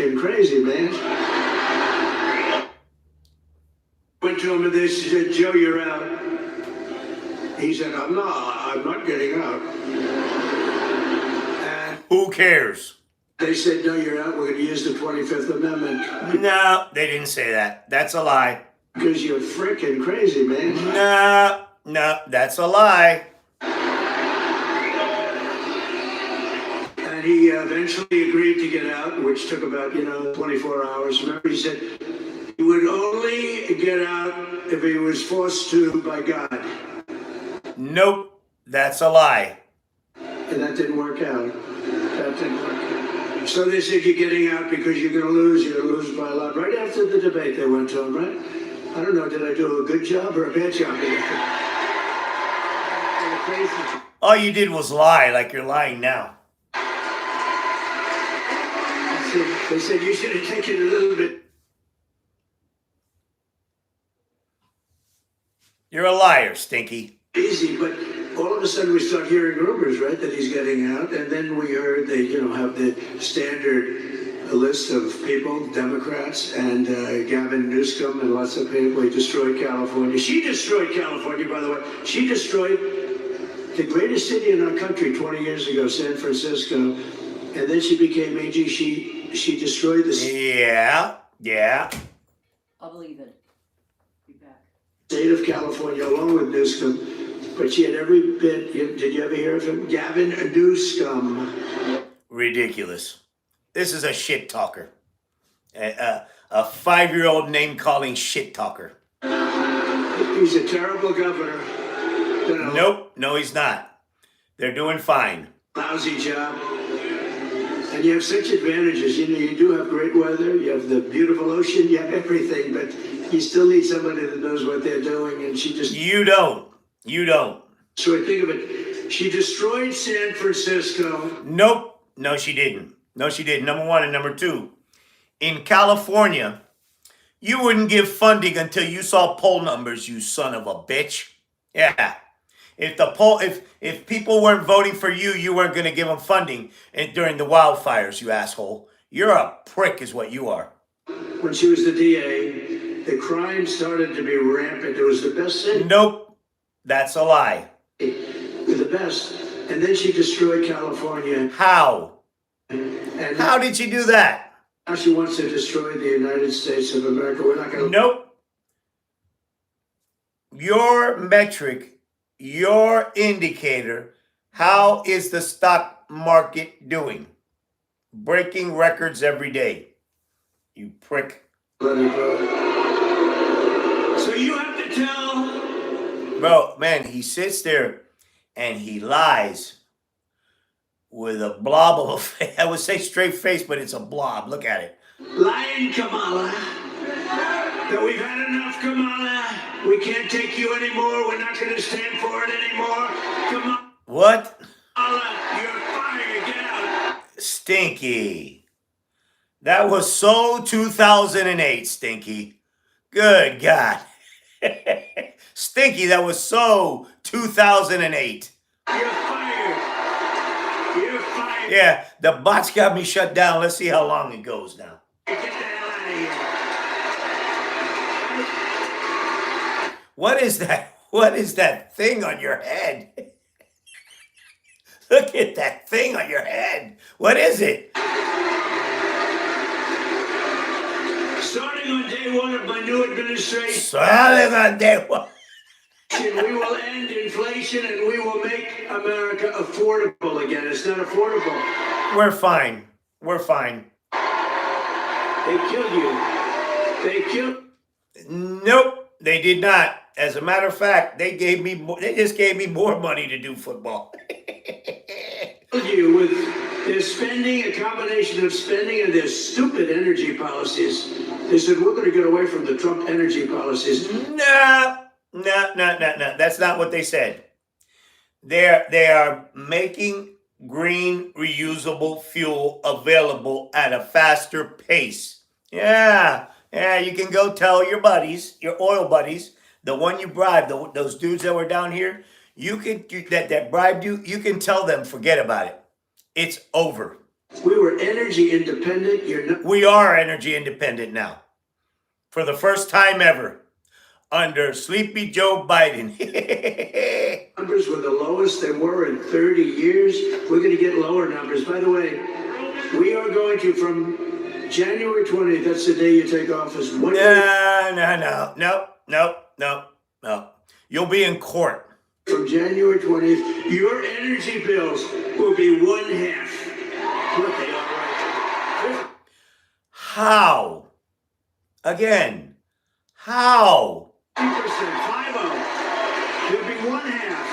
freaking crazy, man. Went to him and they said, Joe, you're out. He said, I'm not getting out. And who cares? they said, no, you're out. We're going to use the 25th Amendment. No, they didn't say that. That's a lie. Because you're freaking crazy, man. No, that's a lie. And he eventually agreed to get out, which took about, 24 hours. Remember, he said he would only get out if he was forced to by God. Nope, that's a lie. And that didn't work out. So they said, you're getting out because you're going to lose. You're going to lose by a lot. Right after the debate, they went to him, right? I don't know, did I do a good job or a bad job? All you did was lie, like you're lying now. They said, you should have taken it a little bit. You're a liar, Stinky. Easy, but all of a sudden we start hearing rumors, right, that he's getting out. And then we heard they, have the standard list of people, Democrats, and Gavin Newsom and lots of people. He destroyed California. She destroyed California, by the way. She destroyed the greatest city in our country 20 years ago, San Francisco. And then she became AG. She destroyed the Yeah. I'll believe it. Be back. State of California, along with Newsom. But she had every bit. Did you ever hear of him? Gavin Newsom. Ridiculous. This is a shit talker. A 5-year-old name-calling shit talker. He's a terrible governor. Nope, no he's not. They're doing fine. Lousy job. And you have such advantages. You do have great weather. You have the beautiful ocean. You have everything. But you still need somebody that knows what they're doing. And she just... You don't. So I think of it. She destroyed San Francisco. Nope. No, she didn't. Number one. And number two, in California, you wouldn't give funding until you saw poll numbers, you son of a bitch. Yeah. If people weren't voting for you, you weren't going to give them funding during the wildfires, you asshole. You're a prick is what you are. When she was the DA, the crime started to be rampant. It was the best thing. Nope. That's a lie. The best. And then she destroyed California. How? And how did she do that? Now she wants to destroy the United States of America. We're not going to... Nope. Your metric, your indicator, how is the stock market doing? Breaking records every day. You prick. So you have to tell... Bro, man, he sits there and he lies with a blob of, I would say straight face, but it's a blob. Look at it. Lying Kamala, that we've had enough, Kamala. We can't take you anymore. We're not going to stand for it anymore. Kamala. What? Kamala, you're fired. Get out. Stinky. That was so 2008, Stinky. Good God. Stinky, that was so 2008. You're fired. You're fired. Yeah, the bots got me shut down. Let's see how long it goes now. Get the hell out of here. What is that? What is that thing on your head? Look at that thing on your head. What is it? Starting on day one of my new administration. Starting on day one. We will end inflation and we will make America affordable again. It's not affordable. We're fine. They killed you. Nope, they did not. As a matter of fact, they just gave me more money to do football. You with their spending, a combination of spending and their stupid energy policies. They said, we're going to get away from the Trump energy policies. No. That's not what they said. They are making green reusable fuel available at a faster pace. Yeah, you can go tell your buddies, your oil buddies, the one you bribed, those dudes that were down here, that bribed you, you can tell them, forget about it. It's over. We were energy independent. We are energy independent now. For the first time ever. Under Sleepy Joe Biden. Numbers were the lowest they were in 30 years. We're going to get lower numbers. By the way, we are going to, from January 20th, that's the day you take office. No. You'll be in court. From January 20th, your energy bills will be one half what they are right now. How? Again, how? 50%, There'll be one half.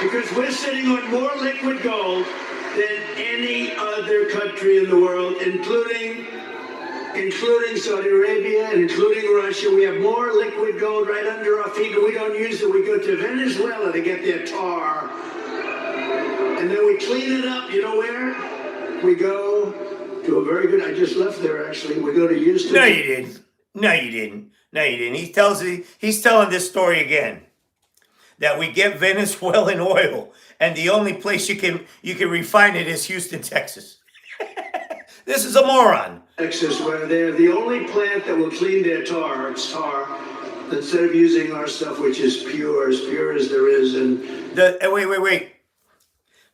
Because we're sitting on more liquid gold than any other country in the world, including Saudi Arabia and including Russia. We have more liquid gold right under our feet, and we don't use it. We go to Venezuela to get their tar, and then we clean it up. You know where? We go to a very good, I just left there actually. We go to Houston. No, you didn't. He's telling this story again. That we get Venezuelan oil, and the only place you can refine it is Houston, Texas. This is a moron. Texas, where they're the only plant that will clean their tar. It's tar, instead of using our stuff, which is pure as there is. And wait.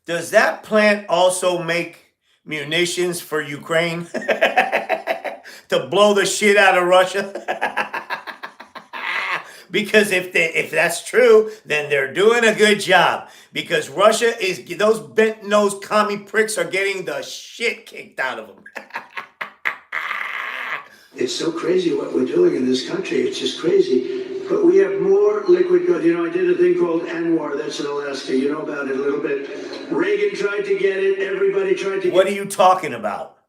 Does that plant also make munitions for Ukraine to blow the shit out of Russia? Because if that's true, then they're doing a good job. Because Russia is, those bent-nosed commie pricks are getting the shit kicked out of them. It's so crazy what we're doing in this country. It's just crazy. But we have more liquid gold. You know, I did a thing called ANWR. That's in Alaska. You know about it a little bit. Reagan tried to get it. Everybody tried to get it. What are you talking about?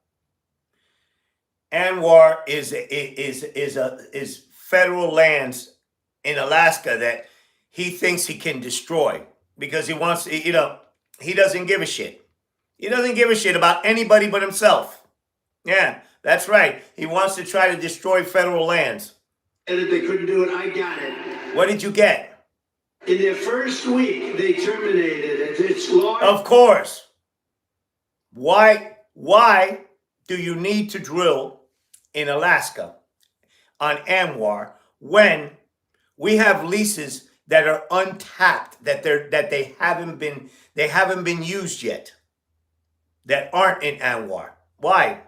ANWR is federal lands in Alaska that he thinks he can destroy because he wants to, he doesn't give a shit. He doesn't give a shit about anybody but himself. Yeah, that's right. He wants to try to destroy federal lands. And if they couldn't do it, I got it. What did you get? In their first week, they terminated it. It's law. Of course. Why do you need to drill in Alaska on ANWR when we have leases that are untapped, that they haven't been used yet, that aren't in ANWR? Why?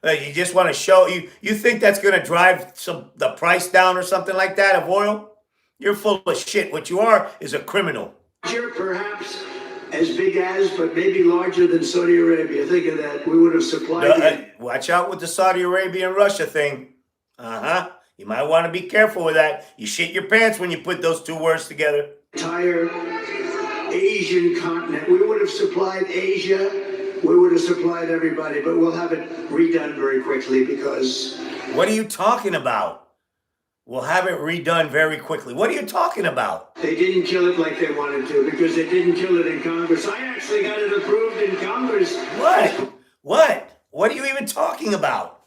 You just want to show you think that's going to drive the price down or something like that of oil? You're full of shit. What you are is a criminal. Perhaps as big as, but maybe larger than Saudi Arabia. Think of that. We would have supplied. Watch out with the Saudi Arabia and Russia thing. You might want to be careful with that. You shit your pants when you put those two words together. Entire Asian continent. We would have supplied Asia. We would have supplied everybody, but we'll have it redone very quickly because... What are you talking about? We'll have it redone very quickly. What are you talking about? They didn't kill it like they wanted to because they didn't kill it in Congress. I actually got it approved in Congress. What? What are you even talking about?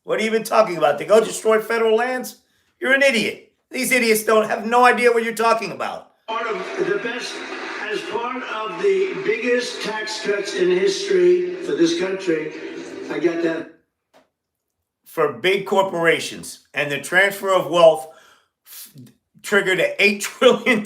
What are you even talking about? To go destroy federal lands? You're an idiot. These idiots have no idea what you're talking about. As part of the biggest tax cuts in history for this country, I got that. For big corporations, and the transfer of wealth triggered an $8 trillion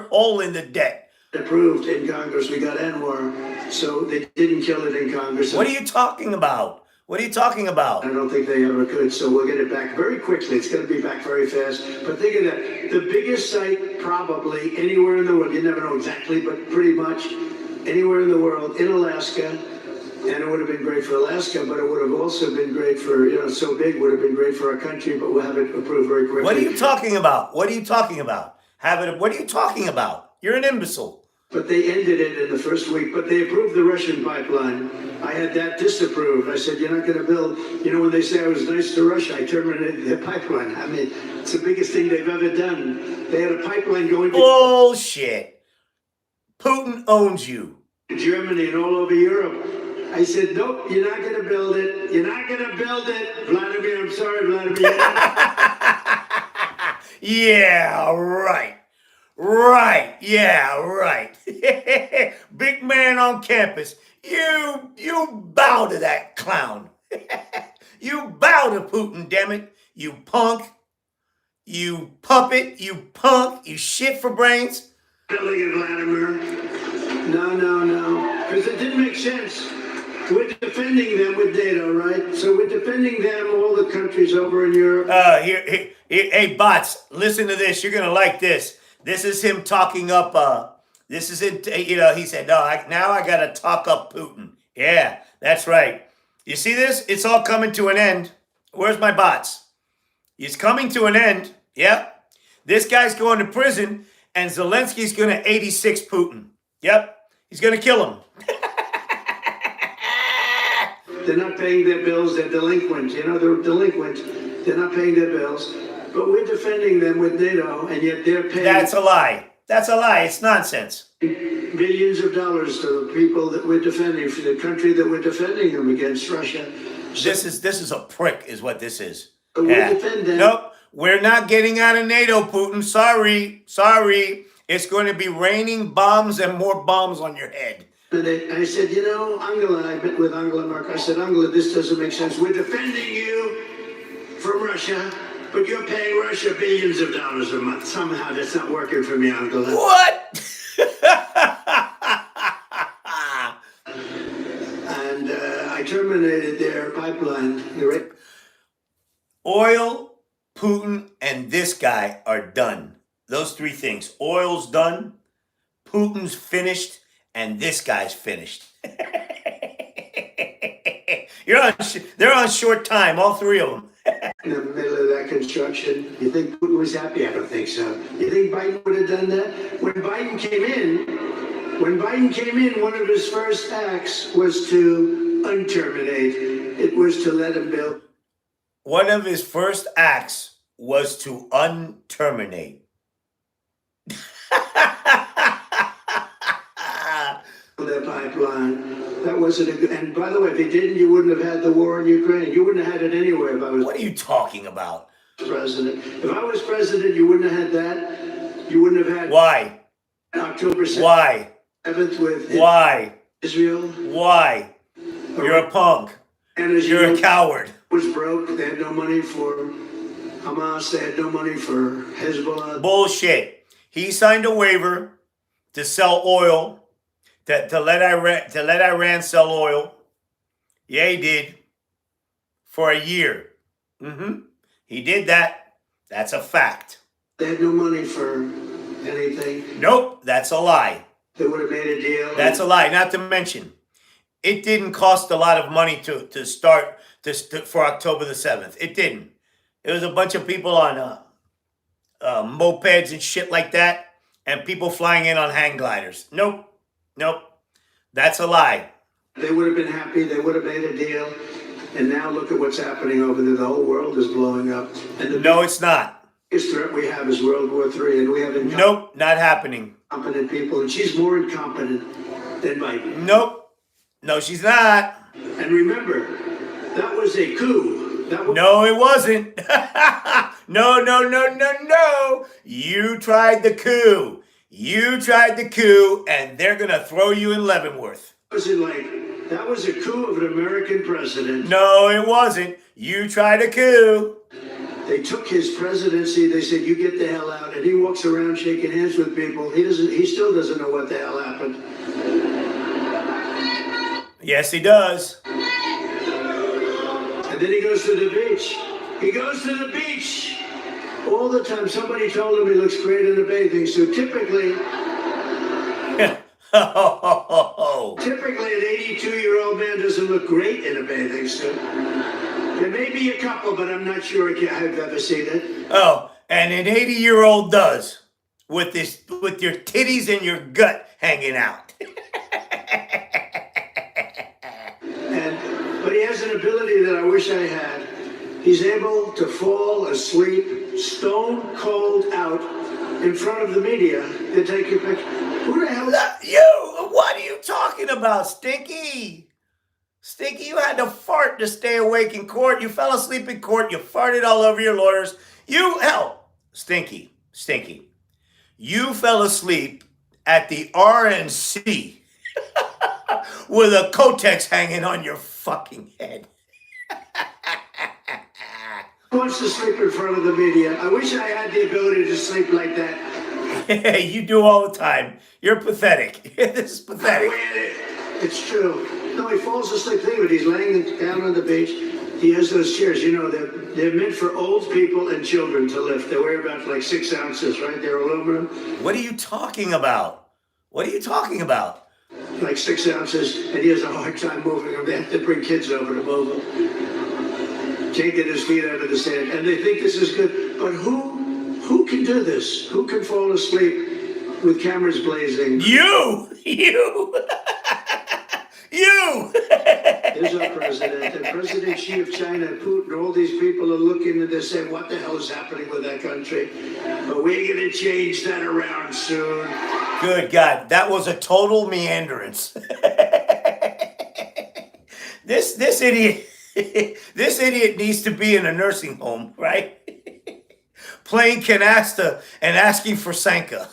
hole in the debt. Approved in Congress. We got ANWR, so they didn't kill it in Congress. What are you talking about? What are you talking about? I don't think they ever could, so we'll get it back very quickly. It's going to be back very fast. But think of that. The biggest site probably anywhere in the world, you never know exactly, but pretty much anywhere in the world, in Alaska. And it would have been great for Alaska, but it would have also been great for, so big would have been great for our country, but we'll have it approved very quickly. What are you talking about? What are you talking about? What are you talking about? You're an imbecile. But they ended it in the first week, but they approved the Russian pipeline. I had that disapproved. I said, you're not going to build, when they say I was nice to Russia, I terminated the pipeline. I mean, it's the biggest thing they've ever done. They had a pipeline going to Bullshit. Putin owns you. Germany and all over Europe. I said, nope, you're not going to build it. You're not going to build it. Vladimir, I'm sorry, Vladimir. Yeah, right. Right. Yeah, right. Big man on campus. You bow to that clown. You bow to Putin, damn it. You punk. You puppet. You punk. You shit for brains. Building in Vladimir. No. Because it didn't make sense. We're defending them with data, right? So we're defending them, all the countries over in Europe. Here, hey, bots, listen to this. You're gonna like this. This is him talking up. This is it. He said, "No, now I gotta talk up Putin." Yeah, that's right. You see this? It's all coming to an end. Where's my bots? It's coming to an end. Yep. This guy's going to prison, and Zelensky's gonna 86 Putin. Yep. He's gonna kill him. They're not paying their bills. They're delinquent. They're delinquent. They're not paying their bills. But we're defending them with NATO, and yet they're paying... That's a lie. That's a lie. It's nonsense. Billions of dollars to the people that we're defending, for the country that we're defending them against, Russia. This is a prick, is what this is. So we defend them. Nope. We're not getting out of NATO, Putin. Sorry. It's going to be raining bombs and more bombs on your head. And I said, Angela, I met with Angela Merkel. I said, Angela, this doesn't make sense. We're defending you from Russia, but you're paying Russia billions of dollars a month. Somehow that's not working for me, Angela. What? And I terminated their pipeline. Oil, Putin, and this guy are done. Those three things. Oil's done, Putin's finished, and this guy's finished. They're on short time, all three of them. In the middle of that construction, you think Putin was happy? I don't think so. You think Biden would have done that? When Biden came in, one of his first acts was to unterminate. It was to let him build. One of his first acts was to unterminate. That pipeline. That wasn't a good. And by the way, if he didn't, you wouldn't have had the war in Ukraine. You wouldn't have had it anywhere if I was. What are you talking about? President. If I was president, you wouldn't have had that. You wouldn't have had. Why? October 7th. Why? With Why? Israel. Why? You're a punk. And as You're a coward. Was broke. They had no money for Hamas. They had no money for Hezbollah. Bullshit. He signed a waiver to sell oil. To let Iran sell oil. Yeah, he did. For a year. He did that. That's a fact. They had no money for anything. Nope, that's a lie. They would have made a deal. That's a lie. Not to mention, it didn't cost a lot of money to start for October the 7th. It didn't. It was a bunch of people on mopeds and shit like that, and people flying in on hang gliders. Nope. That's a lie. They would have been happy. They would have made a deal. And now look at what's happening over there. The whole world is blowing up. And no, it's not. The biggest threat we have is World War III. And we have nope, not happening. Incompetent people. And she's more incompetent than Biden. Nope. No, she's not. And remember, that was a coup. No, it wasn't. No. You tried the coup. And they're going to throw you in Leavenworth. That was a coup of an American president. No, it wasn't. You tried a coup. They took his presidency. They said, you get the hell out. And he walks around shaking hands with people. He still doesn't know what the hell happened. Yes, he does. And then he goes to the beach. All the time. Somebody told him he looks great in a bathing suit. Typically, an 82-year-old man doesn't look great in a bathing suit. There may be a couple, but I'm not sure I've ever seen it. Oh, and an 80-year-old does, with your titties and your gut hanging out. But he has an ability that I wish I had. He's able to fall asleep, stone cold out, in front of the media to take your picture. Who the hell? You! What are you talking about, Stinky? Stinky, you had to fart to stay awake in court. You fell asleep in court. You farted all over your lawyers. Stinky. You fell asleep at the RNC with a Kotex hanging on your fucking head. Who wants to sleep in front of the media? I wish I had the ability to sleep like that. You do all the time. You're pathetic. This is pathetic. It's true. No, he falls asleep. Think of it. He's laying down on the beach. He has those chairs. You know, they're meant for old people and children to lift. They weigh about like 6 ounces, right? They're aluminum. What are you talking about? What are you talking about? Like 6 ounces, and he has a hard time moving them. They have to bring kids over to move them. Can't get his feet out of the sand, and they think this is good. But who can do this? Who can fall asleep with cameras blazing? You. There's our president, and President Xi of China, Putin, all these people are looking and they're saying, what the hell is happening with that country? But we're going to change that around soon. Good God, that was a total meanderance. This idiot, this idiot needs to be in a nursing home, right? Playing canasta and asking for Sanka.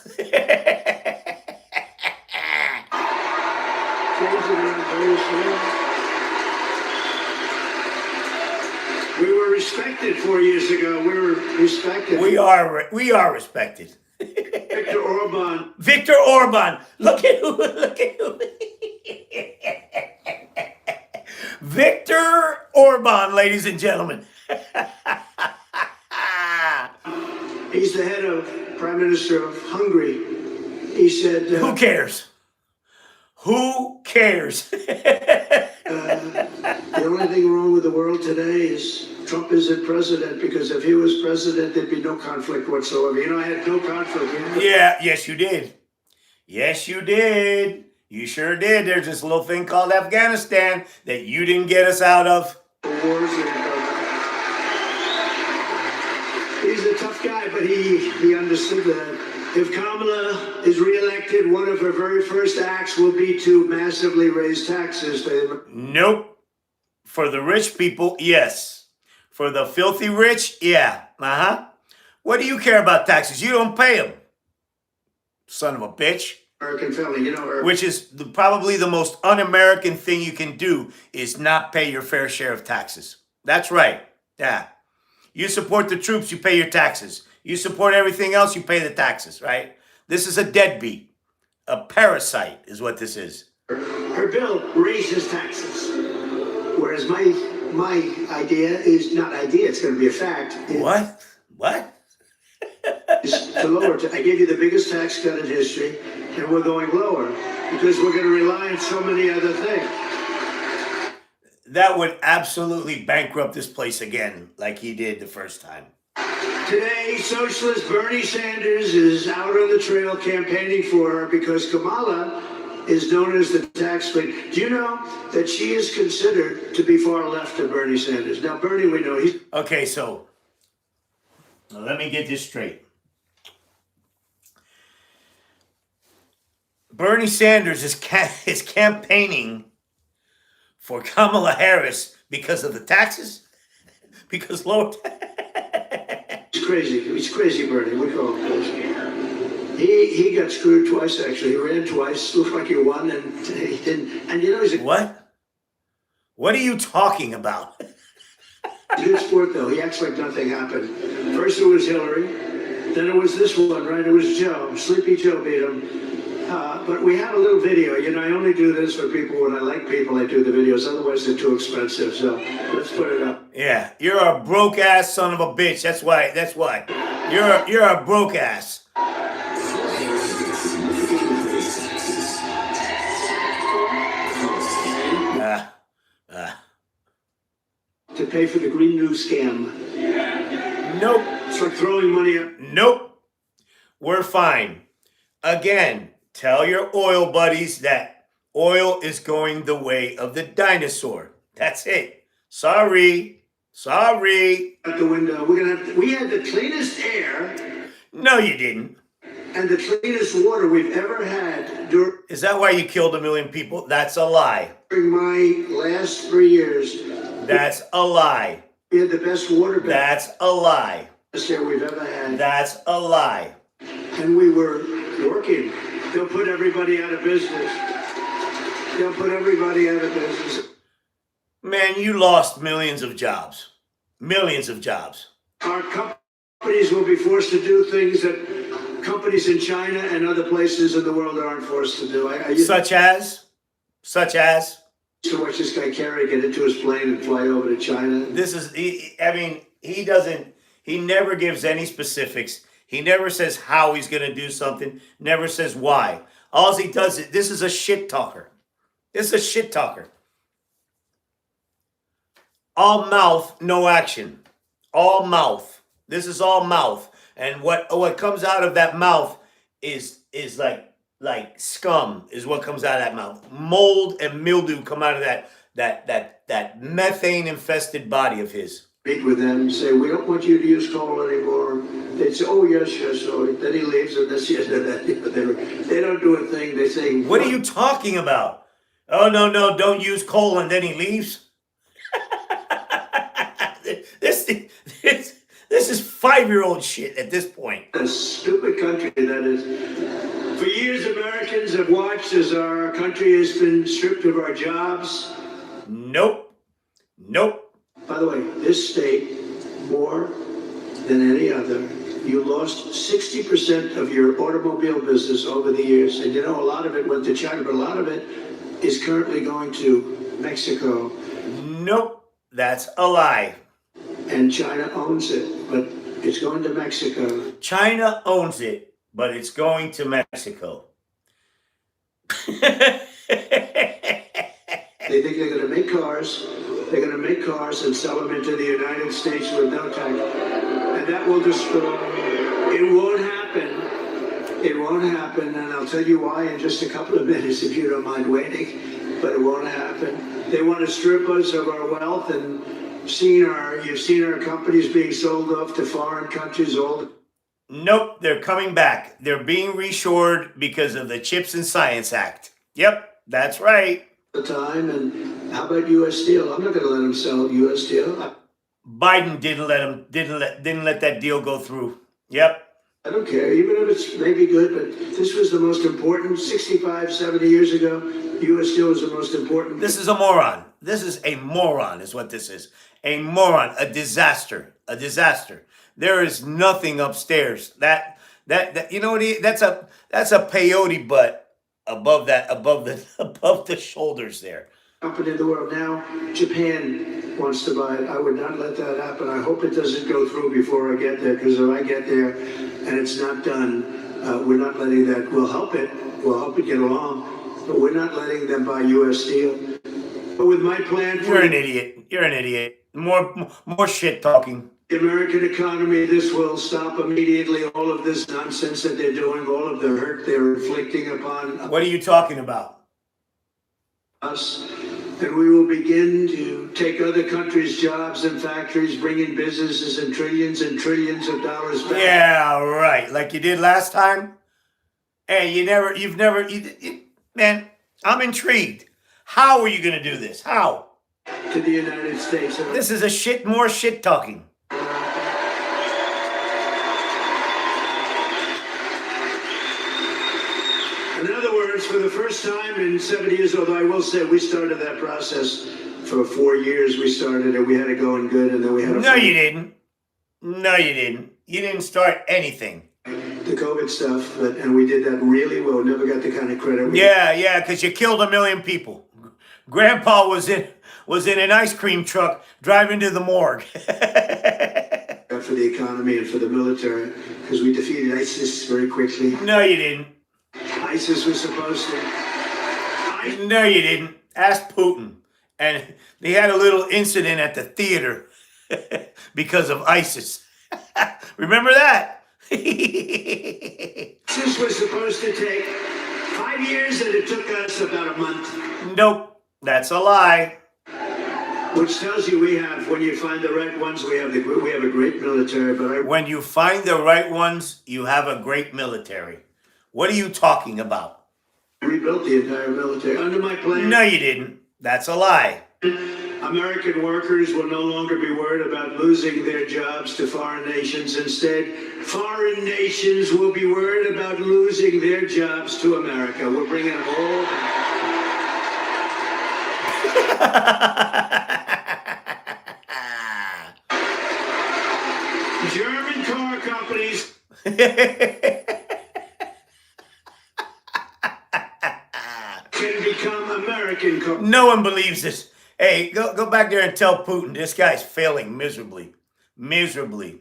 We were respected 4 years ago. We were respected. We are respected. Viktor Orban. Viktor Orban. Look at who. Viktor Orban, ladies and gentlemen. He's the head of Prime Minister of Hungary. He said, who cares? Who cares? The only thing wrong with the world today is Trump isn't president, because if he was president, there'd be no conflict whatsoever. You know, I had no conflict. Yeah, yes, you did. Yes, you did. You sure did. There's this little thing called Afghanistan that you didn't get us out of. Wars he's a tough guy, but he understood that. If Kamala is reelected, one of her very first acts will be to massively raise taxes. Nope. For the rich people, yes. For the filthy rich, yeah. What do you care about taxes? You don't pay them. Son of a bitch. American family, you know her. Which is probably the most un-American thing you can do, is not pay your fair share of taxes. That's right. Yeah. You support the troops, you pay your taxes. You support everything else, you pay the taxes, right? This is a deadbeat. A parasite is what this is. Her bill raises taxes. Whereas my idea is not idea, it's going to be a fact. What? To lower, I gave you the biggest tax cut in history, and we're going lower because we're going to rely on so many other things. That would absolutely bankrupt this place again, like he did the first time. Today, socialist Bernie Sanders is out on the trail campaigning for her because Kamala is known as the tax queen. Do you know that she is considered to be far left of Bernie Sanders? Now, Bernie, we know he's... Okay, so let me get this straight. Bernie Sanders is campaigning for Kamala Harris because of the taxes? Because lower taxes? He's crazy. He's crazy, Bernie. We call him crazy. He got screwed twice, actually. He ran twice, looked like he won, and he didn't. And you know, he's a... What? What are you talking about? He's a good sport, though. He acts like nothing happened. First it was Hillary, then it was this one, right? It was Joe. Sleepy Joe beat him. But we have a little video. You know, I only do this for people when I like people. I do the videos. Otherwise, they're too expensive. So let's put it up. Yeah, you're a broke ass son of a bitch. That's why. You're a broke ass. To pay for the Green New scam. Nope. It's like throwing money up. Nope. We're fine. Again, tell your oil buddies that oil is going the way of the dinosaur. That's it. Sorry. Out the window. We had the cleanest air. No, you didn't. And the cleanest water we've ever had during... Is that why you killed 1 million people? That's a lie. During my last 3 years. That's a lie. We had the best water... That's a lie. Best air we've ever had. That's a lie. and we were working. They'll put everybody out of business. They'll put everybody out of business. Man, you lost millions of jobs. Millions of jobs. Our companies will be forced to do things that companies in China and other places in the world aren't forced to do. I used Such as? to watch this guy Kerry get into his plane and fly over to China. He never gives any specifics. He never says how he's going to do something, never says why. All he does is, this is a shit talker. This is a shit talker. All mouth, no action. All mouth. This is all mouth. And what comes out of that mouth is like scum is what comes out of that mouth. Mold and mildew come out of that methane infested body of his. Meet with them, say, we don't want you to use coal anymore. They'd say, oh, yes. So then he leaves, and that's the end of that. They don't do a thing. They say, what are you talking about? Oh, no, don't use coal, and then he leaves? This is 5-year-old shit at this point. A stupid country that is. For years, Americans have watched as our country has been stripped of our jobs. Nope. By the way, this state, more than any other, you lost 60% of your automobile business over the years. And you know, a lot of it went to China, but a lot of it is currently going to Mexico. Nope, that's a lie. And China owns it, but it's going to Mexico. China owns it, but it's going to Mexico. They think they're going to make cars. They're going to make cars and sell them into the United States with no tax. And that will destroy. It won't happen. It won't happen. And I'll tell you why in just a couple of minutes if you don't mind waiting. But it won't happen. They want to strip us of our wealth, and you've seen our companies being sold off to foreign countries all the. Nope, they're coming back. They're being reshored because of the Chips and Science Act. Yep, that's right. The time. And how about U.S. Steel? I'm not going to let them sell U.S. Steel. Biden didn't let that deal go through. Yep. I don't care, even if it's maybe good, but this was the most important. 65, 70 years ago, U.S. Steel was the most important. This is a moron. This is a moron is what this is. A moron, a disaster, a disaster. There is nothing upstairs. That you know what? That's a peyote butt above the shoulders there. Company in the world now, Japan wants to buy it. I would not let that happen. I hope it doesn't go through before I get there, because if I get there and it's not done, we're not letting that. We'll help it get along, but we're not letting them buy U.S. Steel. But with my plan for You're an idiot. You're an idiot. More shit talking. the American economy, this will stop immediately. All of this nonsense that they're doing, all of the hurt they're inflicting upon What are you talking about? us, and we will begin to take other countries' jobs and factories, bring in businesses and trillions of dollars back. Yeah, right. Like you did last time. Hey, man, I'm intrigued. How are you going to do this? How? To the United States. This is more shit talking. In other words, for the first time in 70 years, although I will say we started that process for 4 years, we started it, we had it going good, and then we had No, you didn't. No, you didn't. You didn't start anything. the COVID stuff, and we did that really well. Never got the kind of credit. Yeah, because you killed 1 million people. Grandpa was in an ice cream truck driving to the morgue. For the economy and for the military, because we defeated ISIS very quickly. No, you didn't. ISIS was supposed to. No, you didn't. Ask Putin. And they had a little incident at the theater because of ISIS. Remember that? ISIS was supposed to take 5 years, and it took us about a month. Nope, that's a lie. Which tells you we have, when you find the right ones, we have a great military. But when you find the right ones, you have a great military. What are you talking about? I rebuilt the entire military under my plan. No, you didn't. That's a lie. American workers will no longer be worried about losing their jobs to foreign nations. Instead, foreign nations will be worried about losing their jobs to America. We're bringing them all back. German car companies can become American companies. No one believes this. Hey, go back there and tell Putin this guy's failing miserably. Miserably.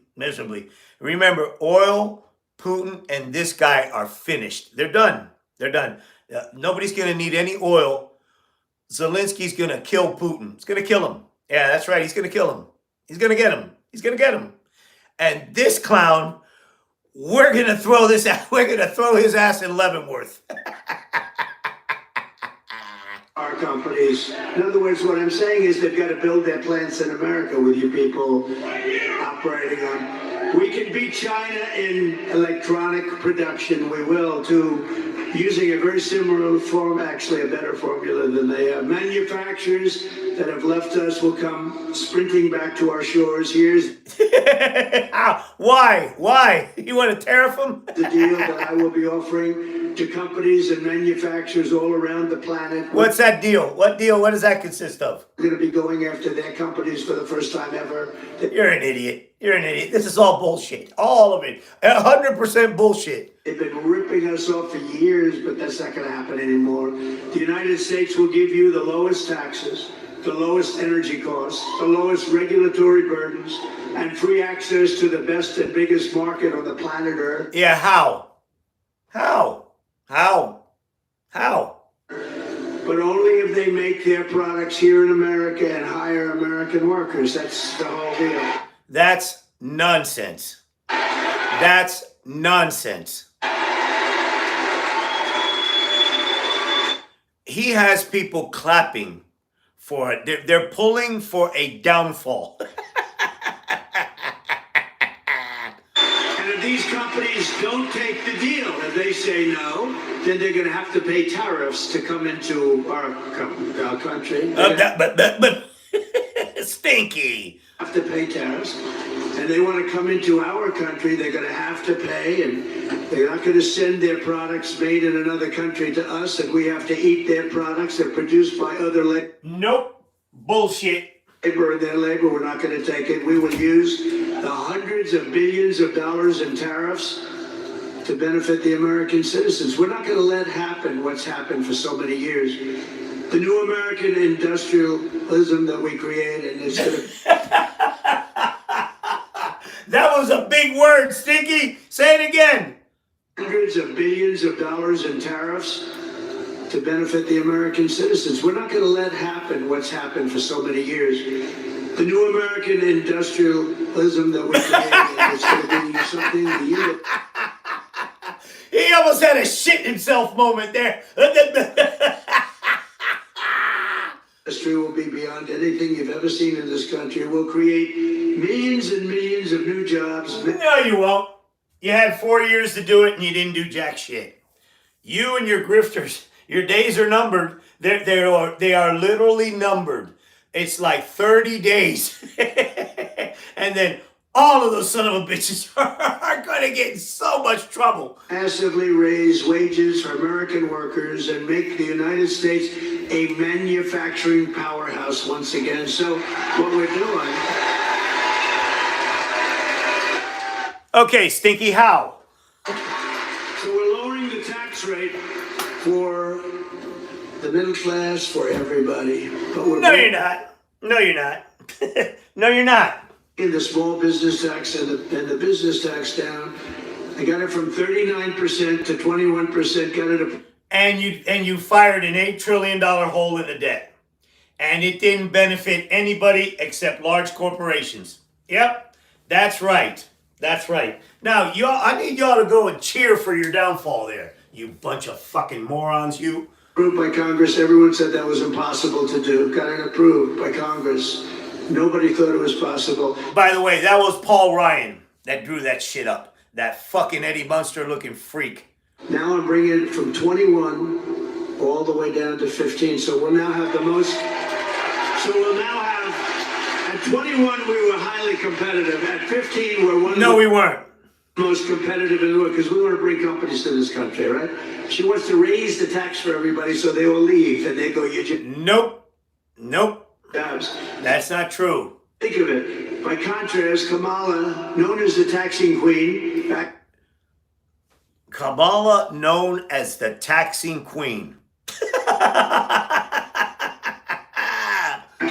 Remember, oil, Putin, and this guy are finished. They're done. Nobody's going to need any oil. Zelensky's going to kill Putin. He's going to kill him. Yeah, that's right. He's going to kill him. He's going to get him. And this clown, we're going to throw his ass in Leavenworth. Our companies. In other words, what I'm saying is they've got to build their plants in America with you people operating on. We can beat China in electronic production. We will, too, using a very similar form, actually a better formula than they have. Manufacturers that have left us will come sprinting back to our shores. Here's Why? You want to tariff them? the deal that I will be offering to companies and manufacturers all around the planet. What's that deal? What deal? What does that consist of? We're going to be going after their companies for the first time ever. You're an idiot. This is all bullshit. All of it. 100% bullshit. They've been ripping us off for years, but that's not going to happen anymore. The United States will give you the lowest taxes, the lowest energy costs, the lowest regulatory burdens, and free access to the best and biggest market on the planet Earth. Yeah, how? But only if they make their products here in America and hire American workers. That's the whole deal. That's nonsense. He has people clapping for it. They're pulling for a downfall. And if these companies don't take the deal, if they say no, then they're going to have to pay tariffs to come into our country. But Stinky. Have to pay tariffs, and they want to come into our country, they're going to have to pay, and they're not going to send their products made in another country to us, and we have to eat their products. They're produced by other Nope. Bullshit. labor, and their labor. We're not going to take it. We will use the hundreds of billions of dollars in tariffs to benefit the American citizens. We're not going to let happen what's happened for so many years. The new American industrialism that we created, and it's going to... That was a big word, Stinky. Say it again. Hundreds of billions of dollars in tariffs to benefit the American citizens. We're not going to let happen what's happened for so many years. The new American industrialism that we created, it's going to be something the unit. He almost had a shit himself moment there. Industry will be beyond anything you've ever seen in this country. We'll create millions and millions of new jobs. No, you won't. You had 4 years to do it and you didn't do jack shit. You and your grifters, your days are numbered. They are literally numbered. It's like 30 days. And then all of those son of a bitches are going to get in so much trouble. Massively raise wages for American workers and make the United States a manufacturing powerhouse once again. So what we're doing... Okay, Stinky, how? So we're lowering the tax rate for the middle class, for everybody. But we're No, you're not. No, you're not. No, you're not. in the small business tax and the business tax down. I got it from 39% to 21%, got it up. And you fired an $8 trillion hole in the debt. And it didn't benefit anybody except large corporations. Yep, that's right. That's right. Now, I need y'all to go and cheer for your downfall there, you bunch of fucking morons, you. Approved by Congress. Everyone said that was impossible to do. Got it approved by Congress. Nobody thought it was possible. By the way, that was Paul Ryan that drew that shit up. That fucking Eddie Munster looking freak. Now I'm bringing it from 21 all the way down to 15. So we'll now have the most So we'll now have, at 21, we were highly competitive. At 15, we're one of No, the we weren't. most competitive in the world because we want to bring companies to this country, right? She wants to raise the tax for everybody so they will leave and they go, Nope. Nope. jobs. That's not true. Think of it. By contrast, Kamala, known as the taxing queen, back Kamala, known as the taxing queen.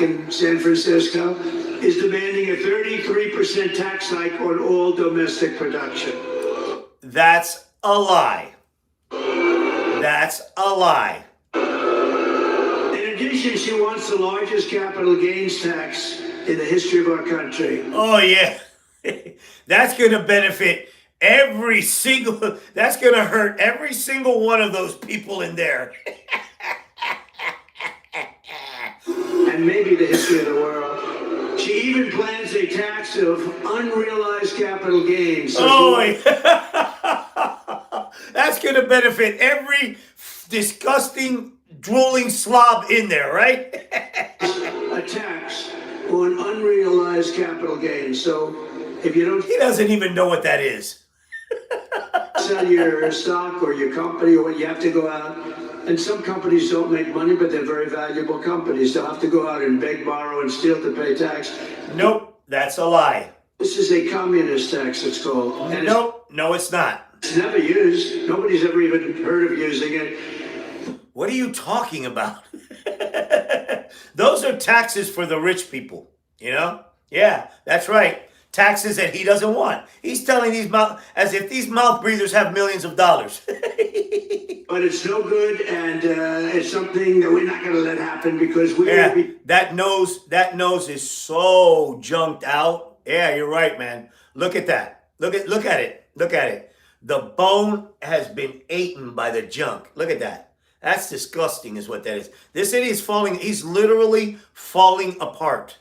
in San Francisco, is demanding a 33% tax hike on all domestic production. That's a lie. That's a lie. In addition, she wants the largest capital gains tax in the history of our country. Oh, yeah. That's going to benefit every single, that's going to hurt every single one of those people in there. And maybe the history of the world. She even plans a tax of unrealized capital gains. So Oh, yeah. That's going to benefit every disgusting, drooling slob in there, right? a tax on unrealized capital gains. So if you don't He doesn't even know what that is. sell your stock or your company or what, you have to go out. And some companies don't make money, but they're very valuable companies. They'll have to go out and beg, borrow, and steal to pay tax. Nope, that's a lie. This is a communist tax, it's called. And Nope, no, it's not. it's never used. Nobody's ever even heard of using it. What are you talking about? Those are taxes for the rich people, you know? Yeah, that's right. Taxes that he doesn't want. He's telling these mouth as if these mouth breathers have millions of dollars. But it's no good, and it's something that we're not going to let happen because we will Yeah, be. that nose is so junked out. Yeah, you're right, man. Look at that. Look at it. The bone has been eaten by the junk. Look at that. That's disgusting, is what that is. This idiot is falling. He's literally falling apart.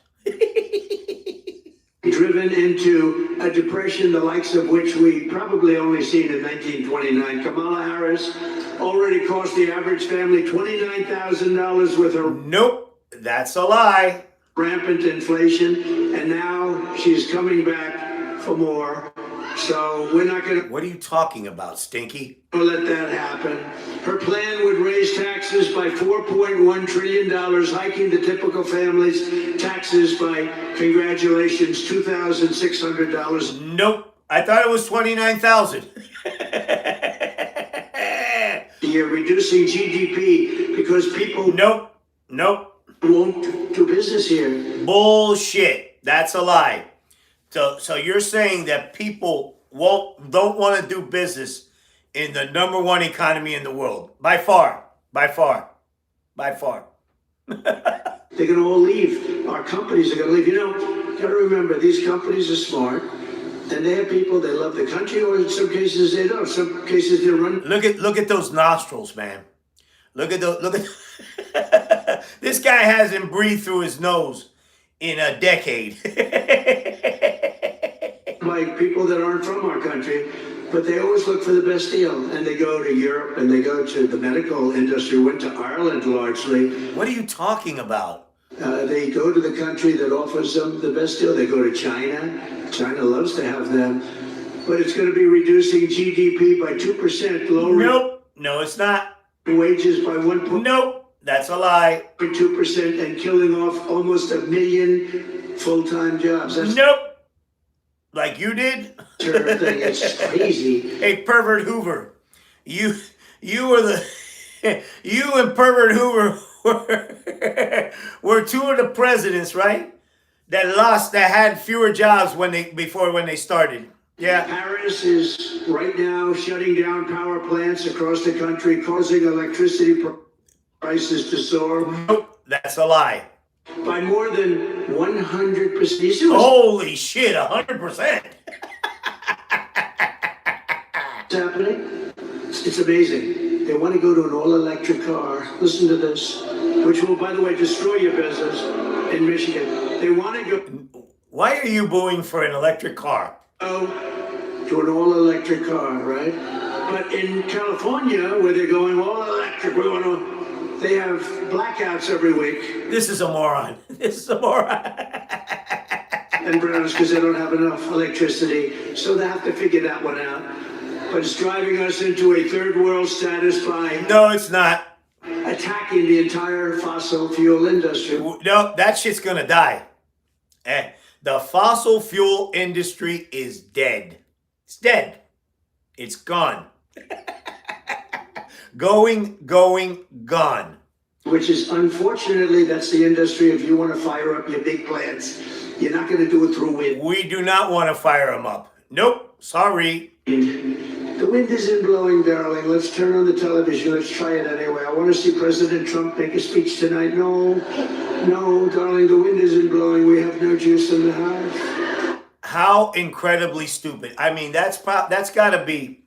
Driven into a depression, the likes of which we probably only seen in 1929. Kamala Harris already cost the average family $29,000 with her Nope, that's a lie. rampant inflation, and now she's coming back for more. So we're not going to What are you talking about, Stinky? let that happen. Her plan would raise taxes by $4.1 trillion, hiking the typical family's taxes by, congratulations, $2,600. Nope, I thought it was 29,000. You're reducing GDP because people Nope. won't do business here. Bullshit. That's a lie. So you're saying that people don't want to do business in the number one economy in the world. By far. They're going to all leave. Our companies are going to leave. You know, you got to remember, these companies are smart, and they have people that love the country, or in some cases they don't. Some cases they run. Look at those nostrils, man. Look at this guy hasn't breathed through his nose in a decade. Like people that aren't from our country, but they always look for the best deal, and they go to Europe, and they go to the medical industry, went to Ireland largely. What are you talking about? They go to the country that offers them the best deal. They go to China. China loves to have them, but it's going to be reducing GDP by 2%, lowering Nope. No, it's not. wages by 1.2%, Nope. That's a lie. and killing off almost 1 million full-time jobs. That's Nope. Like you did? the thing. It's crazy. Hey, Pervert Hoover. You were the you and Pervert Hoover were two of the presidents, right? That had fewer jobs when they started. Yeah. Paris is right now shutting down power plants across the country, causing electricity prices to soar Nope. That's a lie. by more than 100%. You see what's Holy shit, 100%. happening? It's amazing. They want to go to an all-electric car. Listen to this, which will, by the way, destroy your business in Michigan. They want to go Why are you booing for an electric car? to an all-electric car, right? But in California, where they're going all-electric, we want to They have blackouts every week This is a moron. This is a moron. and brownouts because they don't have enough electricity. So they have to figure that one out. But it's driving us into a third world status by No, it's not. attacking the entire fossil fuel industry. No, that shit's gonna die. The fossil fuel industry is dead. It's dead. It's gone. Gone. Which is, unfortunately, that's the industry. If you want to fire up your big plants, you're not going to do it through wind. We do not want to fire them up. Nope. Sorry. The wind isn't blowing, darling. Let's turn on the television. Let's try it anyway. I want to see President Trump make a speech tonight. No, darling, the wind isn't blowing. We have no juice in the house. How incredibly stupid. I mean, that's got to be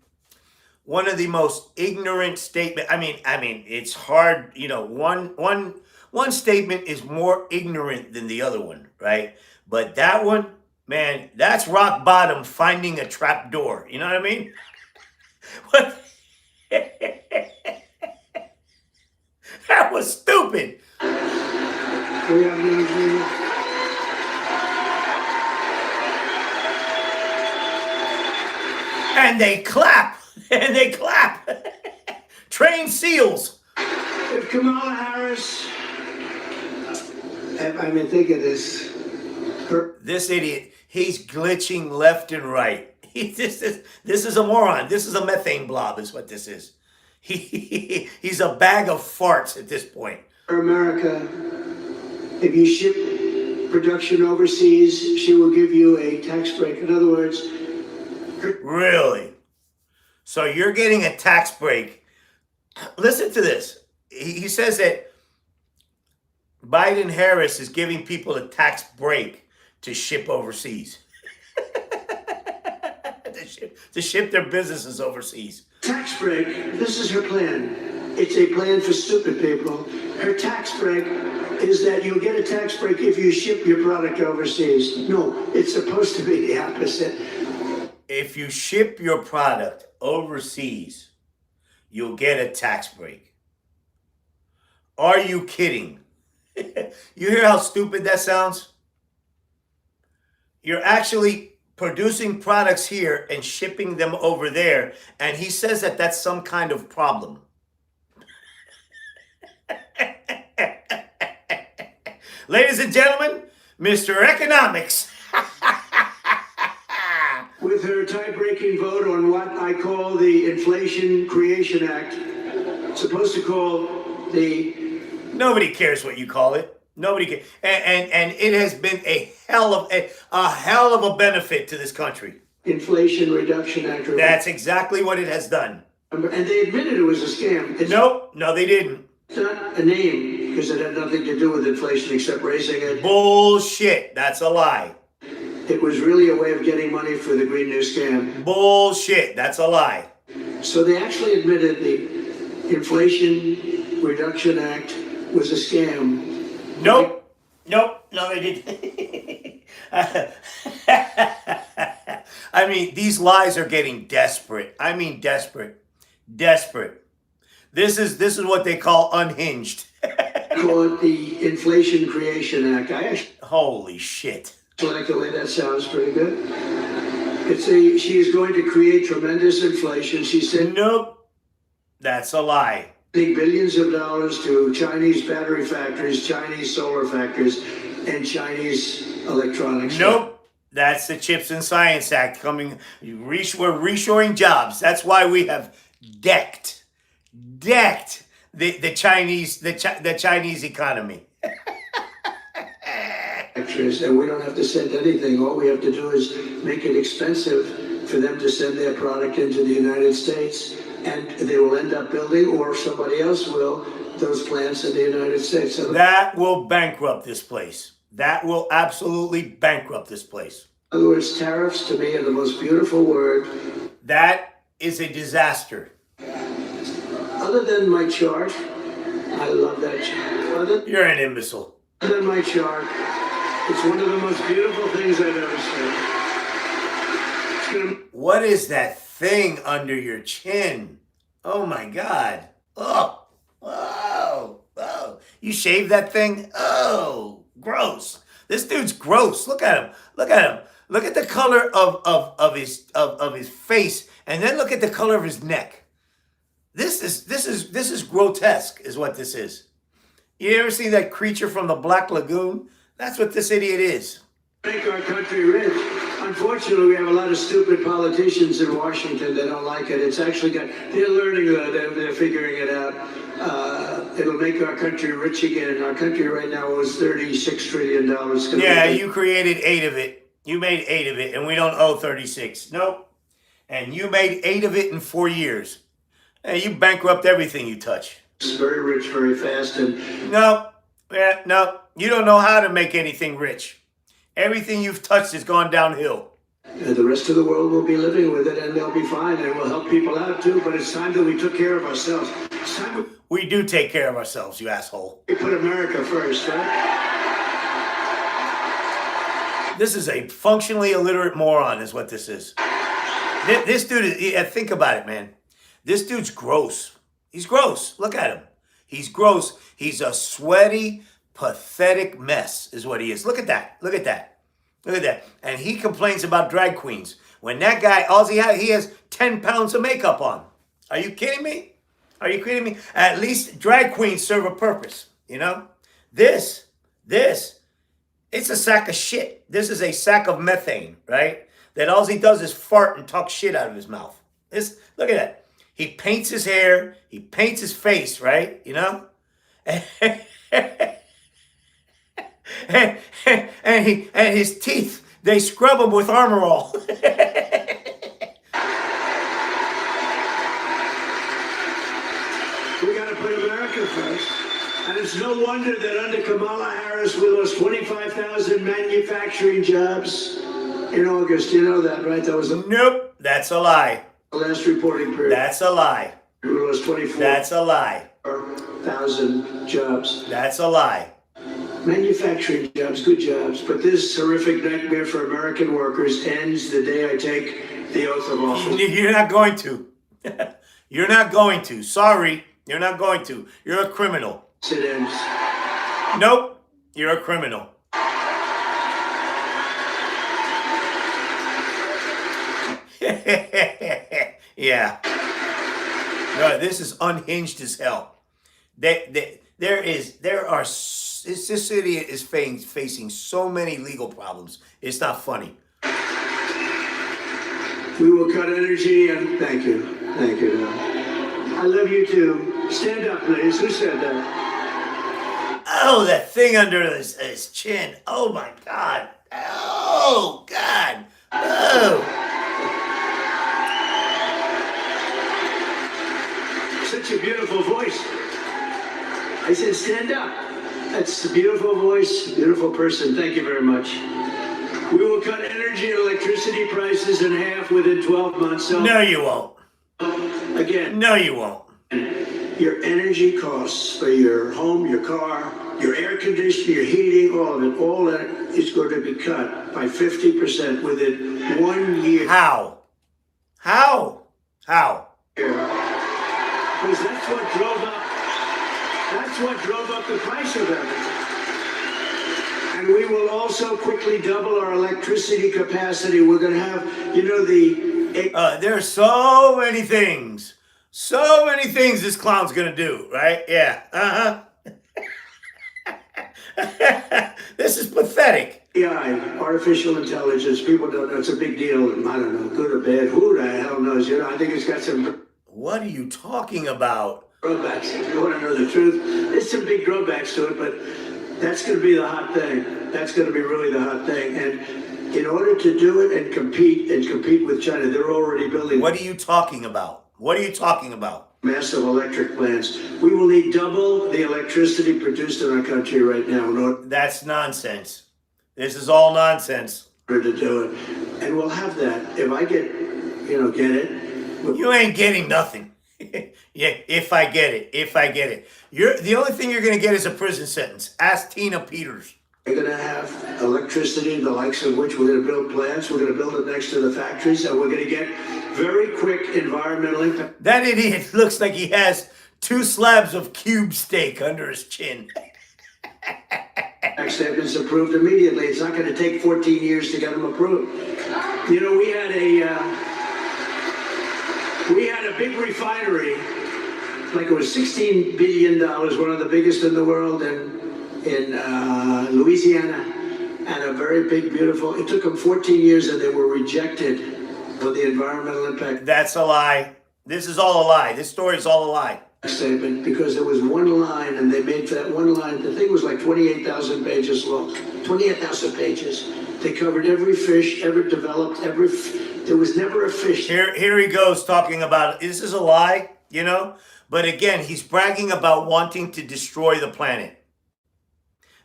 one of the most ignorant statement. I mean, it's hard. You know, one statement is more ignorant than the other one, right? But that one, man, that's rock bottom. Finding a trap door. You know what I mean? What? That was stupid. We have no juice. And they clap. And they clap. Trained seals. If Kamala Harris, I mean, think of this. This idiot, he's glitching left and right. This is a moron. This is a methane blob is what this is. He's a bag of farts at this point. For America, if you ship production overseas, she will give you a tax break. In other words, Really? So you're getting a tax break. Listen to this. He says that Biden-Harris is giving people a tax break to ship overseas. to ship their businesses overseas. tax break, this is her plan. It's a plan for stupid people. Her tax break is that you'll get a tax break if you ship your product overseas. No, it's supposed to be the opposite. If you ship your product overseas, you'll get a tax break. Are you kidding? You hear how stupid that sounds? You're actually producing products here and shipping them over there, and he says that that's some kind of problem. Ladies and gentlemen, Mr. Economics. With her tie-breaking vote on what I call the Inflation Creation Act, supposed to call the... Nobody cares what you call it. Nobody cares. And it has been a hell of a benefit to this country. Inflation Reduction Act. That's exactly what it has done. And they admitted it was a scam. No, they didn't. It's not a name, because it had nothing to do with inflation except raising it. Bullshit. That's a lie. It was really a way of getting money for the Green New Scam. Bullshit. That's a lie. So they actually admitted the Inflation Reduction Act was a scam. Nope. No, they didn't. I mean, these lies are getting desperate. I mean, desperate. This is what they call unhinged. Call it the Inflation Creation Act. I actually Holy shit. like the way that sounds pretty good. She is going to create tremendous inflation. She said, Nope. That's a lie. billions of dollars to Chinese battery factories, Chinese solar factories, and Chinese electronics. Nope. That's the Chips and Science Act coming. We're reshoring jobs. That's why we have decked the Chinese economy. And we don't have to send anything. All we have to do is make it expensive for them to send their product into the United States, and they will end up building, or somebody else will, those plants in the United States. So that will bankrupt this place. That will absolutely bankrupt this place. in other words, tariffs to me are the most beautiful word. That is a disaster. Other than my chart, I love that chart. You're an imbecile. Other than my chart, it's one of the most beautiful things I've ever seen. What is that thing under your chin? Oh my God. Oh, whoa. You shave that thing? Oh, gross. This dude's gross. Look at him. Look at him. Look at the color of his face, and then look at the color of his neck. This is grotesque, is what this is. You ever see that creature from the Black Lagoon? That's what this idiot is. Make our country rich. Unfortunately, we have a lot of stupid politicians in Washington that don't like it. It's actually they're learning, they're figuring it out. It'll make our country rich again. Our country right now owes $36 trillion. Yeah, you created 8 of it. You made 8 of it, and we don't owe 36. Nope. And you made 8 of it in 4 years. Hey, you bankrupt everything you touch. It's very rich, very fast, and no, you don't know how to make anything rich. Everything you've touched has gone downhill. The rest of the world will be living with it, and they'll be fine, and we'll help people out too. But it's time that we took care of ourselves. It's time we do take care of ourselves, you asshole. We put America first, right? This is a functionally illiterate moron, is what this is. This dude is. Think about it, man. This dude's gross. He's gross. Look at him. He's gross. He's a sweaty, pathetic mess is what he is. Look at that. Look at that. Look at that. And he complains about drag queens. When that guy, he has 10 pounds of makeup on. Are you kidding me? Are you kidding me? At least drag queens serve a purpose, you know? This, it's a sack of shit. This is a sack of methane, right? That all he does is fart and talk shit out of his mouth. Look at that. He paints his hair. He paints his face, right? You know? and his teeth, they scrub them with Armor All. We got to put America first. And it's no wonder that under Kamala Harris, we lost 25,000 manufacturing jobs in August. You know that, right? That was Nope, that's a lie. Last reporting period. That's a lie. We lost 24,000 That's a lie. jobs. That's a lie. Manufacturing jobs, good jobs, but this horrific nightmare for American workers ends the day I take the oath of office. You're not going to. You're not going to. Sorry, you're not going to. You're a criminal. It ends. Nope, you're a criminal. Yeah. No, this is unhinged as hell. This city is facing so many legal problems. It's not funny. We will cut energy and thank you. Thank you. I love you too. Stand up, please. Who said that? Oh, that thing under his chin. Oh my God. Oh God. Oh. Such a beautiful voice. I said, stand up. That's a beautiful voice, beautiful person. Thank you very much. We will cut energy and electricity prices in half within 12 months. So No, you won't. again, No, you won't. your energy costs for your home, your car, your air conditioning, your heating, all that is going to be cut by 50% within 1 year. How? Because that's what drove up the price of everything. And we will also quickly double our electricity capacity. We're going to have, There are so many things this clown's gonna do, right? Yeah. This is pathetic. AI, artificial intelligence. People don't know. It's a big deal. I don't know, good or bad. Who the hell knows? I think it's got some What are you talking about? drawbacks. If you want to know the truth, there's some big drawbacks to it, but that's going to be the hot thing. That's going to be really the hot thing. And in order to do it and compete with China, they're already building. What are you talking about? What are you talking about? Massive electric plants. We will need double the electricity produced in our country right now in order That's nonsense. This is all nonsense. to do it. And we'll have that. If I get it. You ain't getting nothing. Yeah, if I get it. The only thing you're gonna get is a prison sentence. Ask Tina Peters. We're going to have electricity, the likes of which we're going to build plants. We're going to build it next to the factories, and we're going to get very quick environmental impact. That idiot looks like he has 2 slabs of cube steak under his chin. statements approved immediately. It's not going to take 14 years to get them approved. You know, we had a big refinery, like it was $16 billion, one of the biggest in the world, in Louisiana, and a very big, beautiful. It took them 14 years, and they were rejected for the environmental impact. That's a lie. This is all a lie. This story is all a lie. Statement, because there was one line, and they made that one line. The thing was like 28,000 pages long. 28,000 pages. They covered every fish ever developed. There was never a fish. Here he goes talking about this is a lie, you know. But again, he's bragging about wanting to destroy the planet.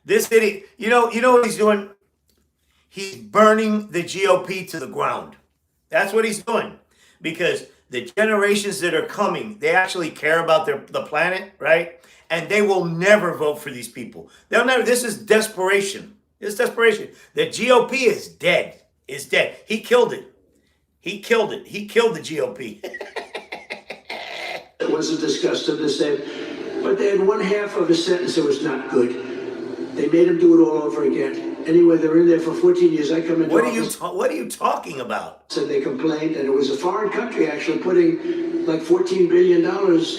This idiot, you know what he's doing? He's burning the GOP to the ground. That's what he's doing, because the generations that are coming, they actually care about the planet, right? And they will never vote for these people. They'll never. This is desperation. This is desperation. The GOP is dead. Is dead. He killed it. He killed it. He killed the GOP. It wasn't discussed in the same, but they had one half of a sentence that was not good. They made him do it all over again. Anyway, they're in there for 14 years. I come into office. What are you talking about? And they complained, and it was a foreign country actually putting like $14 billion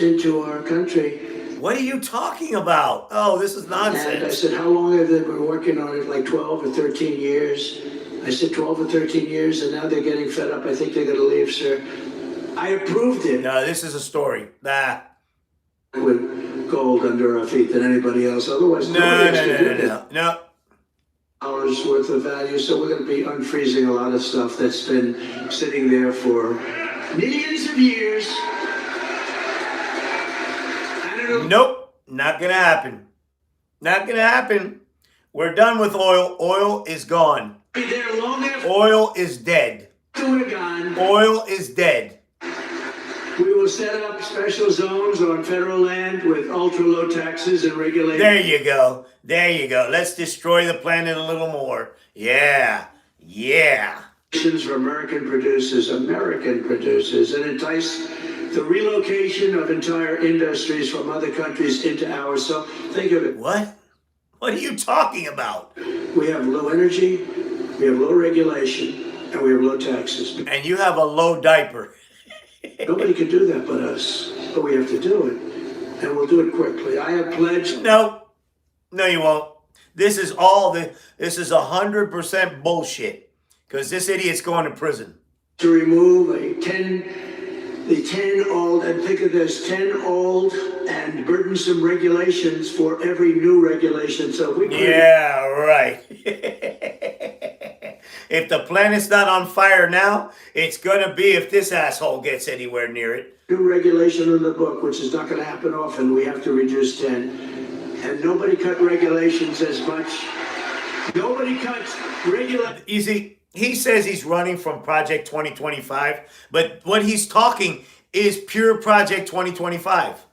into our country. What are you talking about? Oh, this is nonsense. And I said, how long have they been working on it? Like 12 or 13 years. I said 12 or 13 years, and now they're getting fed up. I think they're going to leave, sir. I approved it. No, this is a story. Nah. With gold under our feet than anybody else. Otherwise, No. Dollars worth of value. So we're going to be unfreezing a lot of stuff that's been sitting there for millions of years. I don't know. Nope, not gonna happen. Not gonna happen. We're done with oil. Oil is gone. Be there long after Oil is dead. we're gone. Oil is dead. We will set up special zones on federal land with ultra-low taxes and regulations. There you go. There you go. Let's destroy the planet a little more. Yeah. For American producers, and entice the relocation of entire industries from other countries into ours. So think of it. What? What are you talking about? We have low energy, we have low regulation, and we have low taxes. And you have a low diaper. Nobody can do that but us, but we have to do it, and we'll do it quickly. I have pledged. No, you won't. This is 100% bullshit, because this idiot's going to prison. To remove the 10 old, and think of this, 10 old and burdensome regulations for every new regulation. So we Yeah, right. If the planet's not on fire now, it's going to be if this asshole gets anywhere near it. New regulation in the book, which is not going to happen often. We have to reduce 10. And nobody cut regulations as much. Nobody cuts regulations. You see, he says he's running from Project 2025, but what he's talking is pure Project 2025.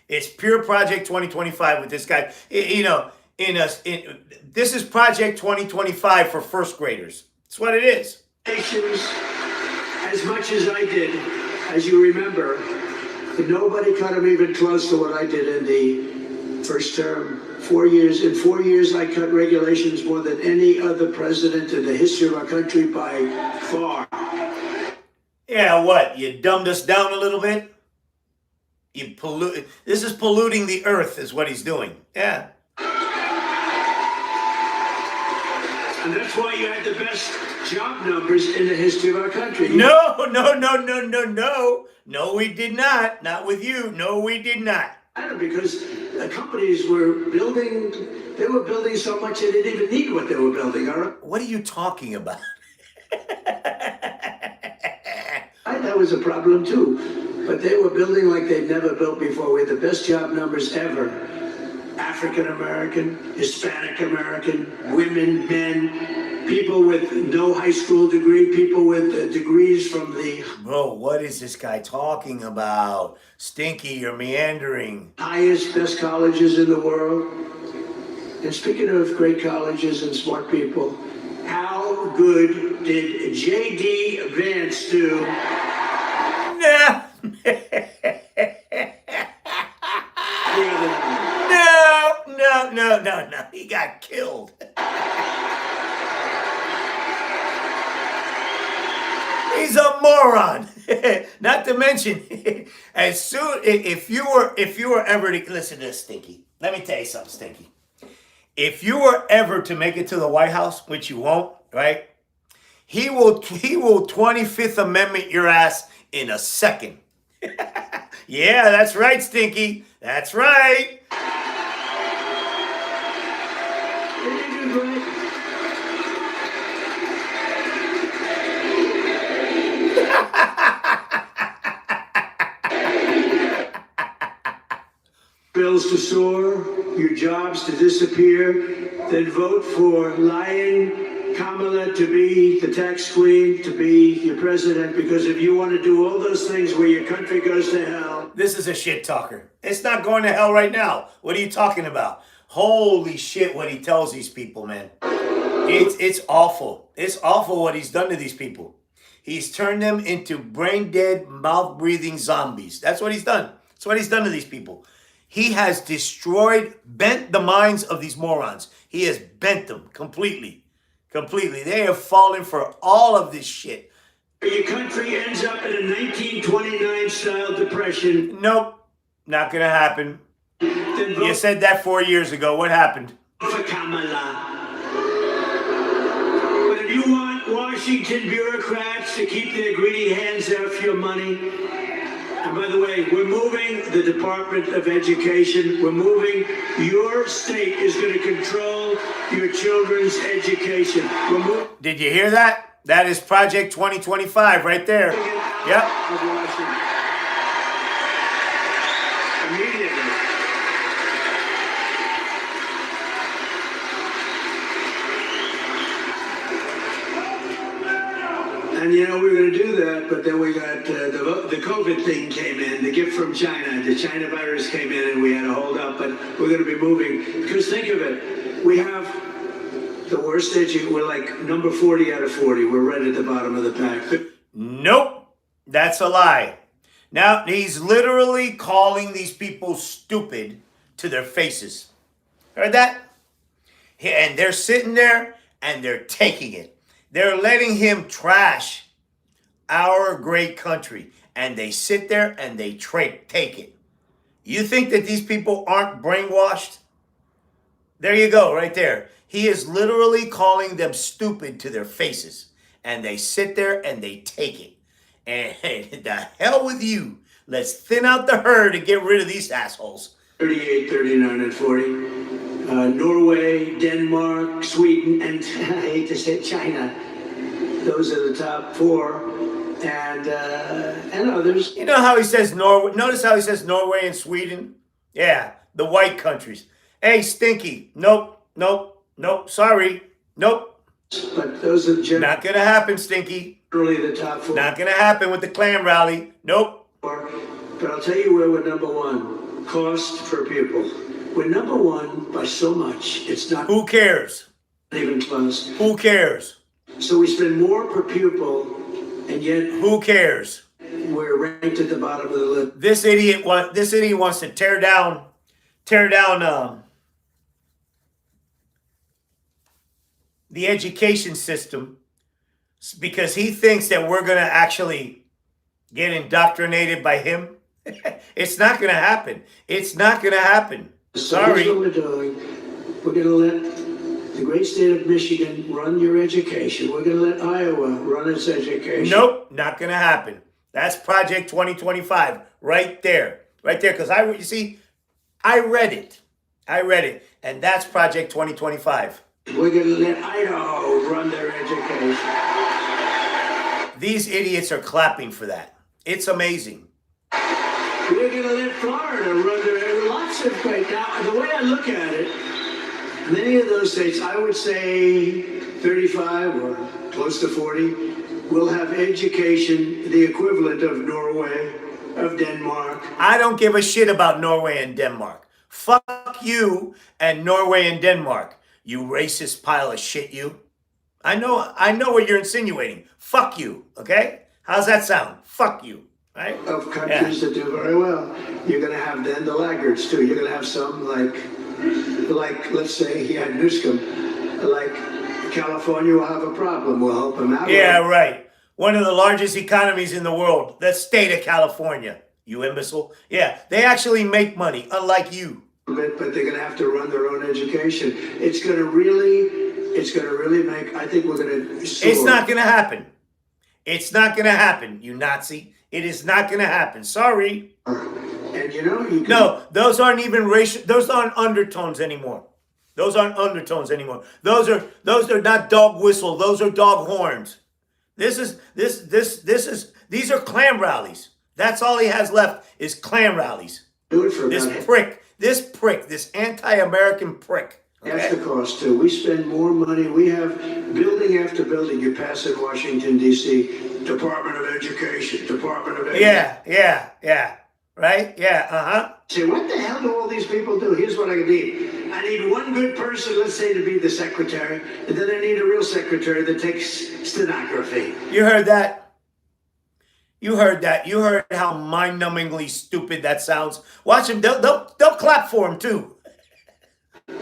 It's pure Project 2025 with this guy. You know, this is Project 2025 for first graders. That's what it is. As much as I did, as you remember, nobody cut them even close to what I did in the first term. 4 years. In 4 years, I cut regulations more than any other president in the history of our country by far. Yeah, what? You dumbed us down a little bit? You pollute. This is polluting the earth, is what he's doing. Yeah. And that's why you had the best job numbers in the history of our country. No. No, we did not. Not with you. No, we did not. Because the companies were building, they were building so much they didn't even need what they were building, all right? What are you talking about? That was a problem too. But they were building like they'd never built before. We had the best job numbers ever. African American, Hispanic American, women, men, people with no high school degree, people with degrees from the... Bro, what is this guy talking about? Stinky, you're meandering. Highest, best colleges in the world. And speaking of great colleges and smart people, how good did J.D. Vance do? Nah. No. He got killed. He's a moron. Not to mention, as soon if you were ever to listen to this, Stinky. Let me tell you something, Stinky. If you were ever to make it to the White House, which you won't, right? He will 25th Amendment your ass in a second. Yeah, that's right, Stinky. That's right. Bills to soar, your jobs to disappear, then vote for lying Kamala to be the tax queen, to be your president, because if you want to do all those things where your country goes to hell. This is a shit talker. It's not going to hell right now. What are you talking about? Holy shit, what he tells these people, man. It's awful. It's awful what he's done to these people. He's turned them into brain-dead, mouth-breathing zombies. That's what he's done. That's what he's done to these people. He has bent the minds of these morons. He has bent them completely. Completely. They have fallen for all of this shit. Your country ends up in a 1929 style depression. Nope. Not going to happen. You said that 4 years ago. What happened? For Kamala. But if you want Washington bureaucrats to keep their greedy hands off your money, and by the way, we're moving the Department of Education. We're moving. Your state is going to control your children's education. Did you hear that? That is Project 2025 right there. Yep. Immediately. And you know, we were going to do that, but then we got the COVID thing came in, the gift from China. The China virus came in and we had to hold up, but we're going to be moving. Because think of it, we have the worst education. We're like number 40 out of 40. We're right at the bottom of the pack. Nope. That's a lie. Now, he's literally calling these people stupid to their faces. Heard that? And they're sitting there and they're taking it. They're letting him trash our great country. And they sit there and they take it. You think that these people aren't brainwashed? There you go, right there. He is literally calling them stupid to their faces. And they sit there and they take it. And the hell with you. Let's thin out the herd and get rid of these assholes. 38, 39, and 40. Norway, Denmark, Sweden, and I hate to say China. Those are the top four, and others. You know how he says Norway? Notice how he says Norway and Sweden? Yeah, the white countries. Hey, Stinky. Nope. Sorry. Nope. But those are not gonna happen, Stinky. Generally the top four. Not gonna happen with the Klan rally. Nope. But I'll tell you where we're number one. Cost per pupil. We're number one by so much. It's not. Who cares? Even close. Who cares? So we spend more per pupil, and yet. Who cares? We're ranked at the bottom of the list. This idiot wants to tear down the education system because he thinks that we're going to actually get indoctrinated by him. It's not going to happen. It's not going to happen. Sorry. So here's what we're doing. We're going to let the great state of Michigan run your education. We're going to let Iowa run its education. Nope, not going to happen. That's Project 2025 right there. Right there, because I read it. And that's Project 2025. We're going to let Idaho run their education. These idiots are clapping for that. It's amazing. We're going to let Florida run their lots of great. Now, the way I look at it, many of those states, I would say 35 or close to 40, will have education the equivalent of Norway, of Denmark. I don't give a shit about Norway and Denmark. Fuck you and Norway and Denmark. You racist pile of shit, you. I know what you're insinuating. Fuck you, okay? How's that sound? Fuck you, right? Of countries that do very well. You're going to have then the laggards, too. You're going to have some like like, let's say he had Newscomb, like California will have a problem. We'll help him out. Yeah, right. One of the largest economies in the world, the state of California. You imbecile. Yeah, they actually make money, unlike you. But they're going to have to run their own education. It's going to really make, I think we're going to soar. It's not going to happen. It's not going to happen, you Nazi. It is not going to happen. Sorry. And you know, you can, No, those aren't even racial. Those aren't undertones anymore. Those aren't undertones anymore. Those are not dog whistle. Those are dog horns. These are Klan rallies. That's all he has left is Klan rallies. do it for This about prick, this anti-American prick. half Okay? the cost too. We spend more money. We have building after building. You pass in Washington, D.C., Department of Education, Department of Education. Yeah. Right? Yeah, Say, what the hell do all these people do? Here's what I need. I need one good person, let's say, to be the secretary, and then I need a real secretary that takes stenography. You heard that? You heard that. You heard how mind-numbingly stupid that sounds. Watch them. They'll clap for him, too.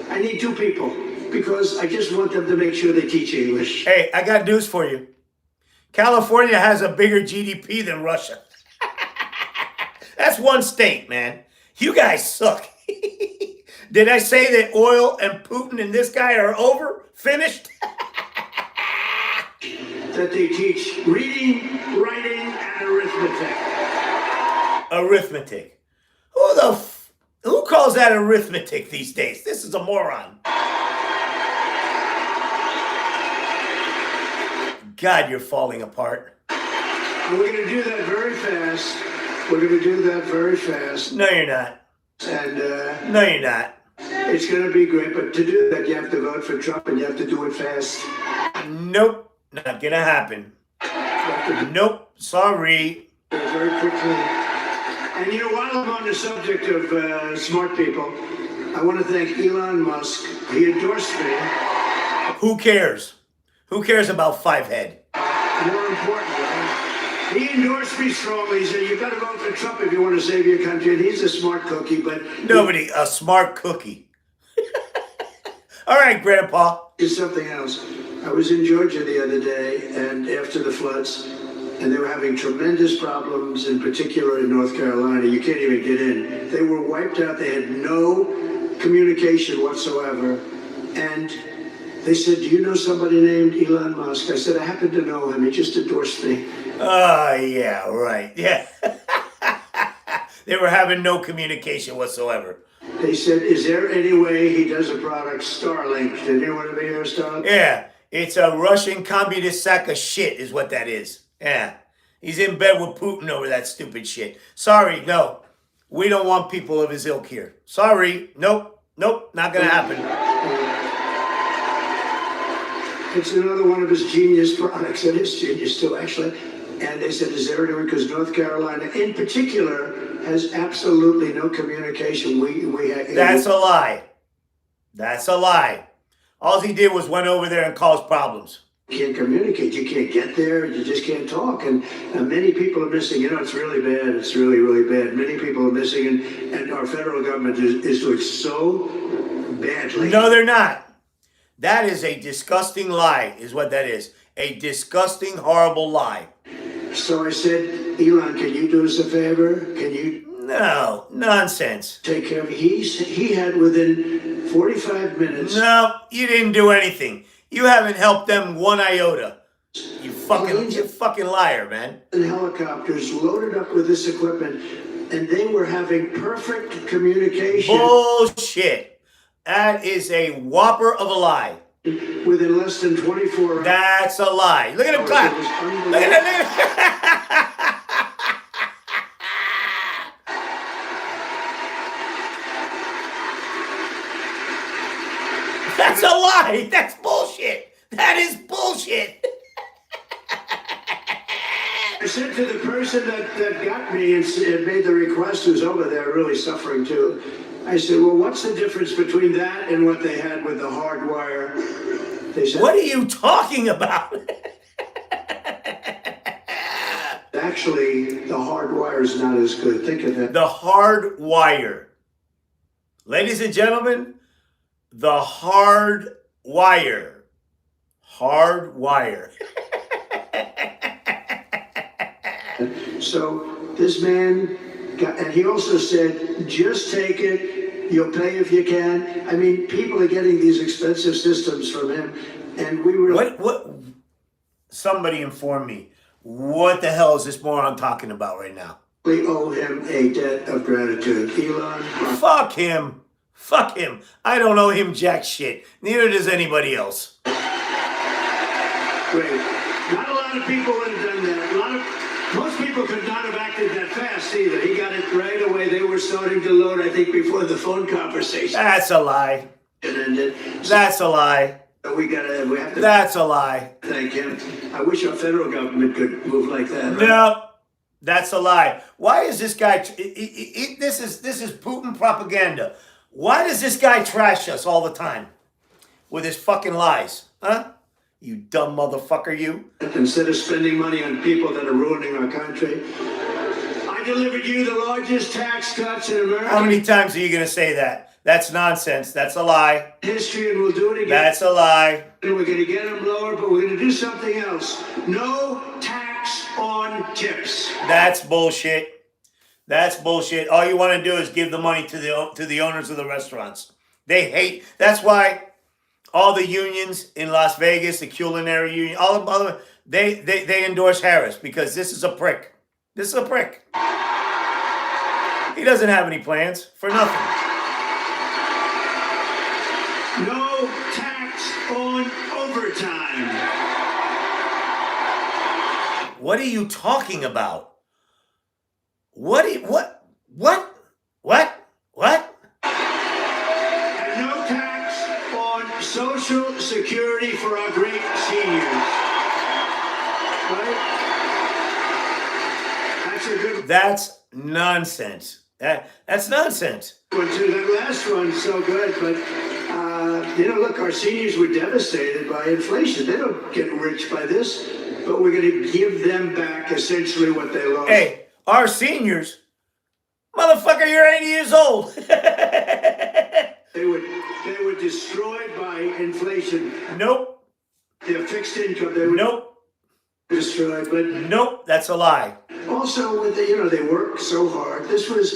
I need two people because I just want them to make sure they teach English. Hey, I got news for you. California has a bigger GDP than Russia. That's one state, man. You guys suck. Did I say that oil and Putin and this guy are over? Finished? That they teach reading, writing, and arithmetic. Arithmetic. Who calls that arithmetic these days? This is a moron. God, you're falling apart. And we're going to do that very fast. We're going to do that very fast. No, you're not. And No, you're not. it's going to be great. But to do that, you have to vote for Trump and you have to do it fast. Nope. Not gonna happen. You have to do Nope. Sorry. it very quickly. And you know, while I'm on the subject of smart people, I want to thank Elon Musk. He endorsed me. Who cares? Who cares about Fivehead? More importantly, he endorsed me strongly. He said, you got to vote for Trump if you want to save your country. And he's a smart cookie, but Nobody, a smart cookie. All right, Grandpa. here's something else. I was in Georgia the other day, and after the floods, and they were having tremendous problems, in particular in North Carolina. You can't even get in. They were wiped out. They had no communication whatsoever. And they said, do you know somebody named Elon Musk? I said, I happen to know him. He just endorsed me. Oh, yeah, right. Yeah. They were having no communication whatsoever. They said, is there any way he does a product, Starlink? Did anyone ever hear of Starlink? Yeah, it's a Russian communist sack of shit is what that is. Yeah. He's in bed with Putin over that stupid shit. Sorry, no. We don't want people of his ilk here. Sorry. Nope, not gonna happen. It's another one of his genius products. It is genius too, actually. And they said, is there any way? Because North Carolina, in particular, has absolutely no communication. That's a lie. That's a lie. All he did was went over there and caused problems. Can't communicate. You can't get there. You just can't talk. And many people are missing. You know, it's really bad. It's really, really bad. Many people are missing, and our federal government is doing so badly. No, they're not. That is a disgusting lie, is what that is. A disgusting, horrible lie. So I said, Elon, can you do us a favor? Can you No, nonsense. take care of it? He had within 45 minutes. No, you didn't do anything. You haven't helped them one iota. You fucking liar, man. And helicopters loaded up with this equipment, and they were having perfect communication Bullshit. That is a whopper of a lie. within less than 24 hours. That's a lie. Look at him clap. It was unbelievable. Look at him. That's a lie. That's bullshit. That is bullshit. I said to the person that got me and made the request, who's over there really suffering too, I said, well, what's the difference between that and what they had with the hard wire? They said, What are you talking about? actually, the hard wire is not as good. Think of that. The hard wire. Ladies and gentlemen, The hard wire. Hard wire. So this man got, and he also said, just take it, you'll pay if you can. I mean, people are getting these expensive systems from him, and we were... What? Somebody inform me. What the hell is this moron talking about right now? We owe him a debt of gratitude. Elon... Fuck him. Fuck him. I don't owe him jack shit. Neither does anybody else. Great. Not a lot of people would have done that. Most people could not have acted that fast either. He got it right away. They were starting to load, I think, before the phone conversation That's a lie. ended. That's a lie. We have to That's a lie. thank him. I wish our federal government could move like that. Right? No, that's a lie. Why is this guy? This is Putin propaganda. Why does this guy trash us all the time with his fucking lies? Huh? You dumb motherfucker, you. Instead of spending money on people that are ruining our country, I delivered you the largest tax cuts in America. How many times are you going to say that? That's nonsense. That's a lie. History, and we'll do it again. That's a lie. And we're going to get them lower, but we're going to do something else. No tax on tips. That's bullshit. That's bullshit. All you want to do is give the money to the owners of the restaurants. They hate. That's why all the unions in Las Vegas, the culinary union, all of them, they endorse Harris because this is a prick. This is a prick. He doesn't have any plans for nothing. No tax on overtime. What are you talking about? What? And no tax on Social Security for our great seniors. Right? That's a good That's nonsense. That's nonsense. one too. That last one's so good, but look, our seniors were devastated by inflation. They don't get rich by this, but we're going to give them back essentially what they lost. Hey, our seniors, motherfucker, you're 80 years old. They were destroyed by inflation. Nope. Their fixed income, they were Nope. destroyed. But Nope. That's a lie. also, with they work so hard. This was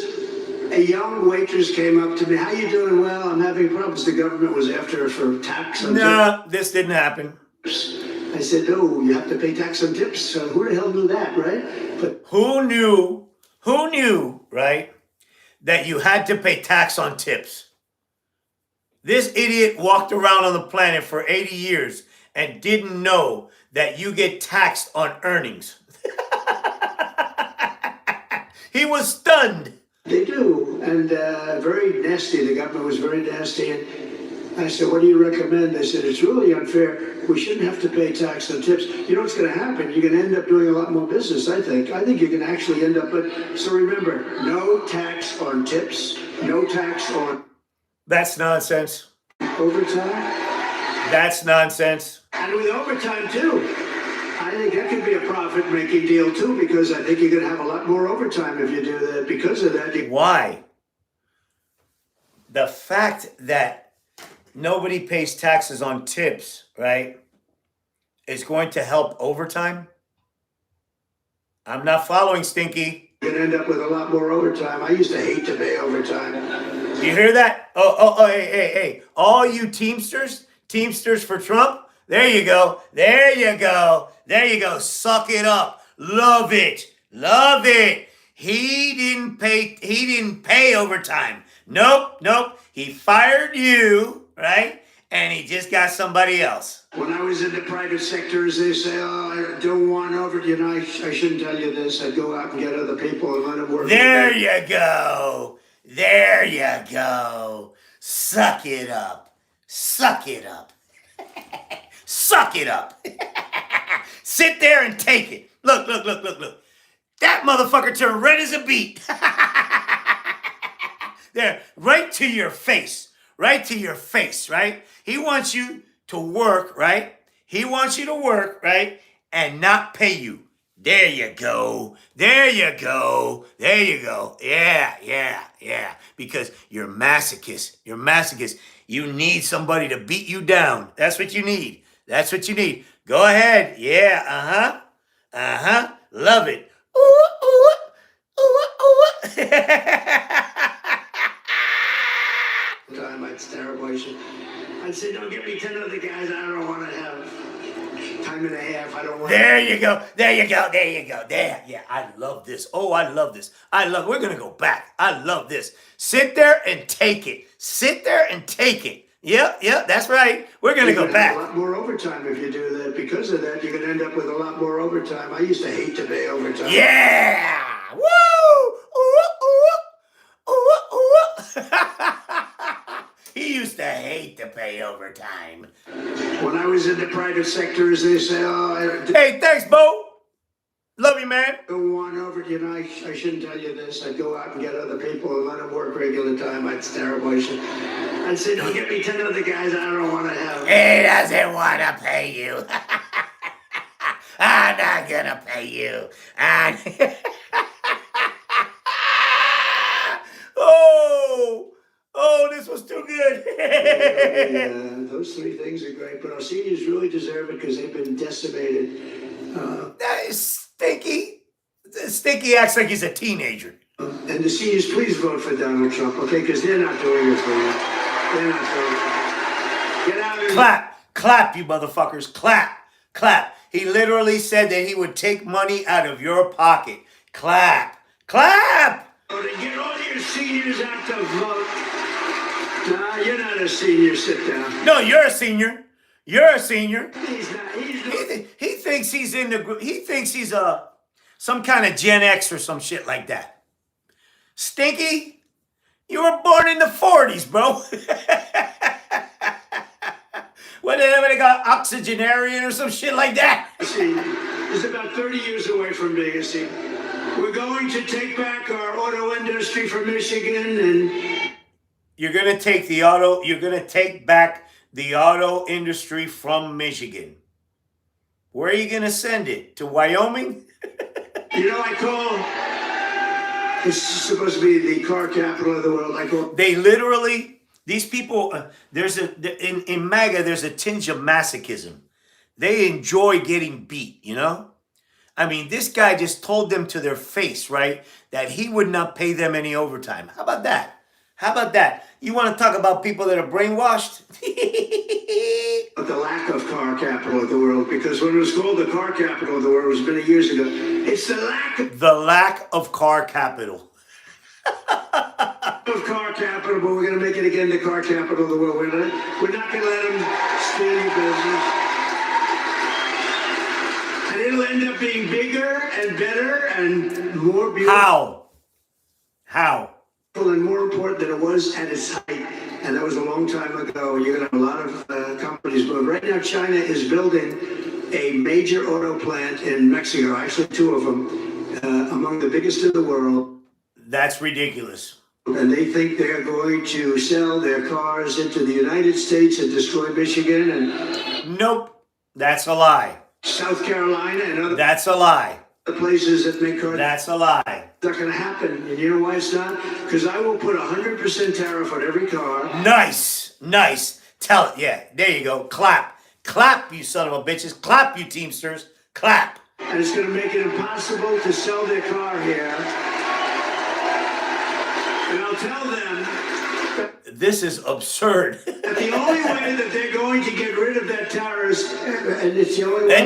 a young waitress came up to me. How you doing? Well, I'm having problems. The government was after her for tax on Nah, this didn't happen. tips. I said, no, you have to pay tax on tips. So who the hell knew that, right? But Who knew, right, that you had to pay tax on tips? This idiot walked around on the planet for 80 years and didn't know that you get taxed on earnings. He was stunned. they do, and very nasty. The government was very nasty. And I said, what do you recommend? They said, it's really unfair. We shouldn't have to pay tax on tips. You know what's going to happen? You're going to end up doing a lot more business, I think. I think you're going to actually end up, so remember, no tax on tips, no tax on That's nonsense. overtime. That's nonsense. And with overtime, too. I think that could be a profit-making deal, too, because I think you're going to have a lot more overtime if you do that. Because of that, Why? The fact that nobody pays taxes on tips, right, is going to help overtime? I'm not following, Stinky. you're going to end up with a lot more overtime. I used to hate to pay overtime. You hear that? Hey. All you Teamsters for Trump, there you go. Suck it up. Love it. He didn't pay overtime. Nope. He fired you, right? And he just got somebody else. When I was in the private sector, as they say, oh, I don't want over, I shouldn't tell you this. I'd go out and get other people and let them work. There you go. Suck it up. Suck it up. Sit there and take it. Look. That motherfucker turned red as a beet. There, right to your face, right? He wants you to work, right? And not pay you. There you go. Yeah. Because you're masochist. You need somebody to beat you down. That's what you need. That's what you need. Go ahead. Yeah, uh-huh. Uh-huh. Love it. Ooh, ooh, ooh, ooh. Time, it's terrible. I'd say, don't give me 10 other guys. I don't want to have time and a half. I don't want. There you go. There you go. There you go. There. Yeah, I love this. Oh, I love this. We're going to go back. I love this. Sit there and take it. Sit there and take it. Yep, that's right. We're going to go back. A lot more overtime if you do that. Because of that, you're going to end up with a lot more overtime. I used to hate to pay overtime. Yeah. Woo! Ooh, ooh, ooh, ooh. He used to hate to pay overtime. When I was in the private sector, as they say, Hey, thanks, Bo. Love you, man. Go on over. You know, I shouldn't tell you this. I'd go out and get other people and let them work regular time. It's terrible. I'd say, don't get me 10 other guys. I don't want to have. He doesn't want to pay you. I'm not going to pay you. Oh, this was too good. Yeah, those three things are great, but our seniors really deserve it because they've been decimated. That is Stinky. Stinky acts like he's a teenager. And the seniors, please vote for Donald Trump, okay? Because they're not doing it for you. They're not doing it. Get out and Clap, you motherfuckers. Clap. He literally said that he would take money out of your pocket. Clap. Get all your seniors out to vote. Nah, you're not a senior. Sit down. No, you're a senior. You're a senior. He's not. He thinks he's in the group. He thinks he's some kind of Gen X or some shit like that. Stinky, you were born in the 40s, bro. What, they got oxygenarian or some shit like that? See, he's about 30 years away from being a senior. We're going to take back our auto industry from Michigan, and you're gonna take back the auto industry from Michigan. Where are you gonna send it? To Wyoming? You know, it's supposed to be the car capital of the world. They literally, these people, in MAGA, there's a tinge of masochism. They enjoy getting beat, you know? I mean, this guy just told them to their face, right, that he would not pay them any overtime. How about that? You want to talk about people that are brainwashed? The lack of car capital of the world, because when it was called the car capital of the world, it was many years ago. It's the lack of car capital. Of car capital, but we're going to make it again the car capital of the world. We're not going to let them steal your business. And it'll end up being bigger and better and more beautiful. How? And more important than it was at its height. And that was a long time ago. You're going to have a lot of companies. But right now, China is building a major auto plant in Mexico, actually 2 of them, among the biggest in the world. That's ridiculous. And they think they're going to sell their cars into the United States and destroy Michigan and... Nope. That's a lie. South Carolina and other... That's a lie. Places that make cars... That's a lie. It's not going to happen. And you know why it's not? Because I will put 100% tariff on every car. Nice. Tell it. Yeah, there you go. Clap, you son of a bitches. Clap, you Teamsters. Clap. And it's going to make it impossible to sell their car here. And I'll tell them... This is absurd. That the only way that they're going to get rid of that tariff, and it's the only way...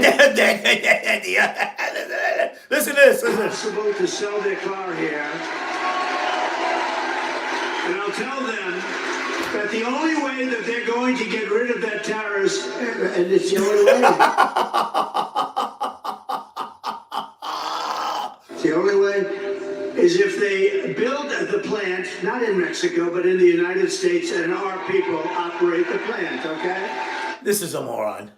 Listen to this. Possible to sell their car here. And I'll tell them that the only way that they're going to get rid of that tariff, and it's the only way. The only way is if they build the plant, not in Mexico, but in the United States, and our people operate the plant, okay? This is a moron.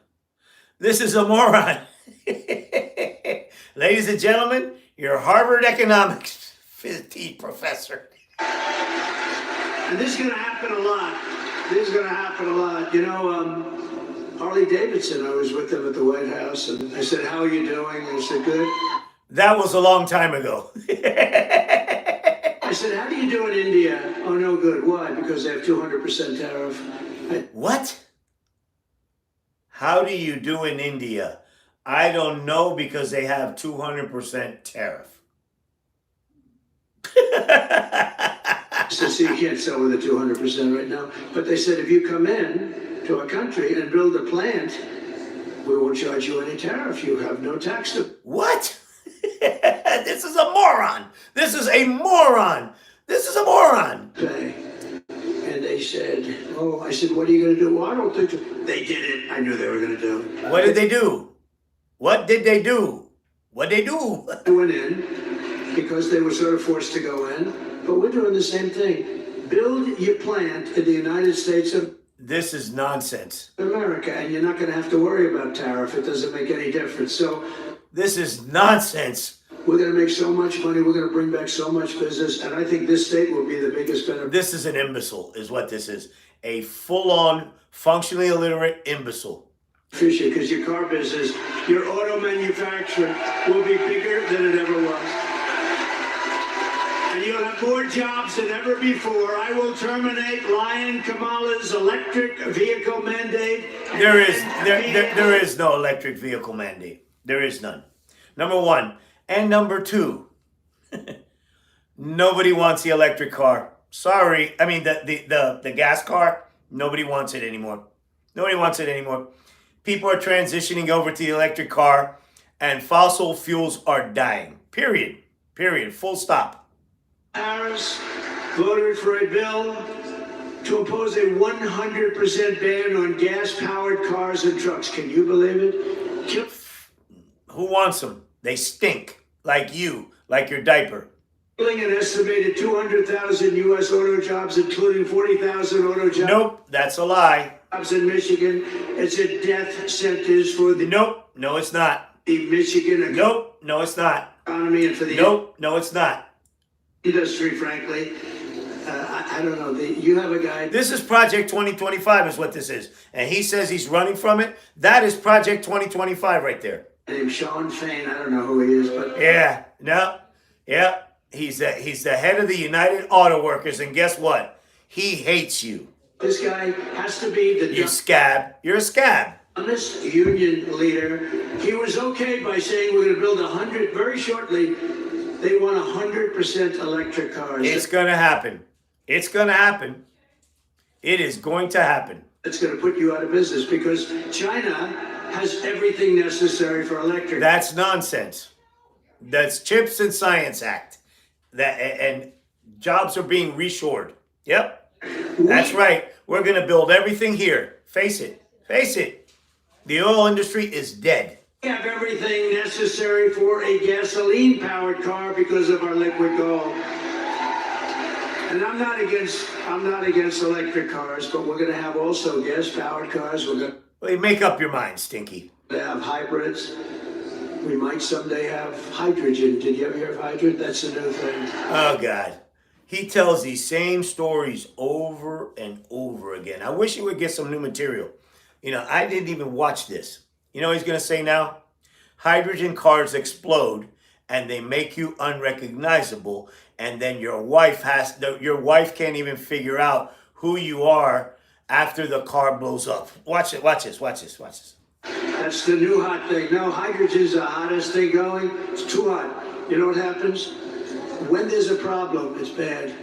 Ladies and gentlemen, your Harvard economics 15 professor. And this is going to happen a lot. You know, Harley Davidson, I was with them at the White House, and I said, how are you doing? And they said, good. That was a long time ago. I said, how do you do in India? Oh, no good. Why? Because they have 200% tariff. What? How do you do in India? I don't know because they have 200% tariff. So you can't sell with a 200% right now. But they said if you come in to our country and build a plant, we won't charge you any tariff. You have no tax to What? This is a moron. This is a moron. This is a moron. pay. And they said, oh, I said, what are you going to do? Well, I don't think so. They did it. I knew they were going to do it. What did they do? What did they do? What they do? They went in because they were sort of forced to go in. But we're doing the same thing. Build your plant in the United States of This is nonsense. America, and you're not going to have to worry about tariff. It doesn't make any difference. So This is nonsense. we're going to make so much money. We're going to bring back so much business. And I think this state will be the biggest beneficiary. This is an imbecile, is what this is. A full-on, functionally illiterate imbecile. Because your car business, your auto manufacturing will be bigger than it ever was. And you'll have more jobs than ever before. I will terminate Lion Kamala's electric vehicle mandate. There is no electric vehicle mandate. There is none. Number one. And number two, nobody wants the electric car. Sorry. I mean, the gas car, nobody wants it anymore. Nobody wants it anymore. People are transitioning over to the electric car, and fossil fuels are dying. Period. Period. Full stop. Harris voted for a bill to impose a 100% ban on gas-powered cars and trucks. Can you believe it? Who wants them? They stink. Like you. Like your diaper. Killing an estimated 200,000 U.S. auto jobs, including 40,000 auto jobs. Nope. That's a lie. In Michigan. It's a death sentence for the Nope. No, it's not. Michigan Nope. No, it's not. economy and for the Nope. No, it's not. industry, frankly. I don't know. You have a guy. This is Project 2025 is what this is. And he says he's running from it. That is Project 2025 right there. Named Sean Fain. I don't know who he is, but Yeah. No. Yeah. He's the head of the United Auto Workers. And guess what? He hates you. this guy has to be the You scab. You're a scab. dumbest union leader. He was okay by saying we're going to build 100 very shortly. They want 100% electric cars. It's going to happen. It's going to happen. It is going to happen. It's going to put you out of business because China has everything necessary for electric. That's nonsense. That's Chips and Science Act. And jobs are being reshored. Yep. That's right. We're going to build everything here. Face it. Face it. The oil industry is dead. We have everything necessary for a gasoline-powered car because of our liquid gold. And I'm not against electric cars, but we're going to have also gas-powered cars. We're going Well, you make up your mind, Stinky. to have hybrids. We might someday have hydrogen. Did you ever hear of hydrogen? That's a new thing. Oh, God. He tells these same stories over and over again. I wish he would get some new material. You know, I didn't even watch this. You know what he's going to say now? Hydrogen cars explode and they make you unrecognizable. And then your wife can't even figure out who you are after the car blows up. Watch it. Watch this. Watch this. Watch this. That's the new hot thing. No, hydrogen's the hottest thing going. It's too hot. You know what happens? When there's a problem, it's bad.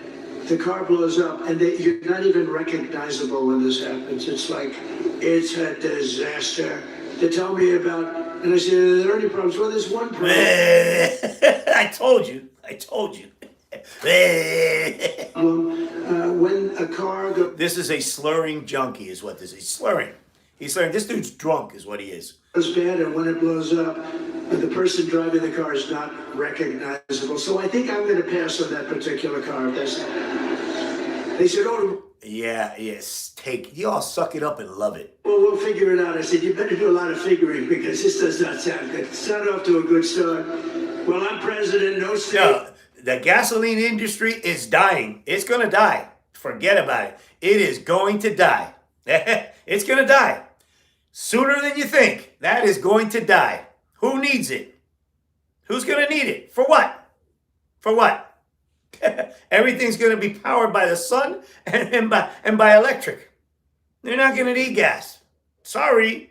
The car blows up, and you're not even recognizable when this happens. It's like, it's a disaster. They tell me about, and I say, are there any problems? Well, there's one problem. I told you. I told you. When a car goes This is a slurring junkie is what this is. He's slurring. He's slurring. This dude's drunk is what he is. bad, and when it blows up, the person driving the car is not recognizable. So I think I'm going to pass on that particular car. They said, oh, Yeah, yes. You all suck it up and love it. well, we'll figure it out. I said, you better do a lot of figuring because this does not sound good. It's not off to a good start. Well, I'm president, no state. No, the gasoline industry is dying. It's going to die. Forget about it. It is going to die. It's going to die. Sooner than you think. That is going to die. Who needs it? Who's going to need it? For what? For what? Everything's going to be powered by the sun and by electric. They're not going to need gas. Sorry.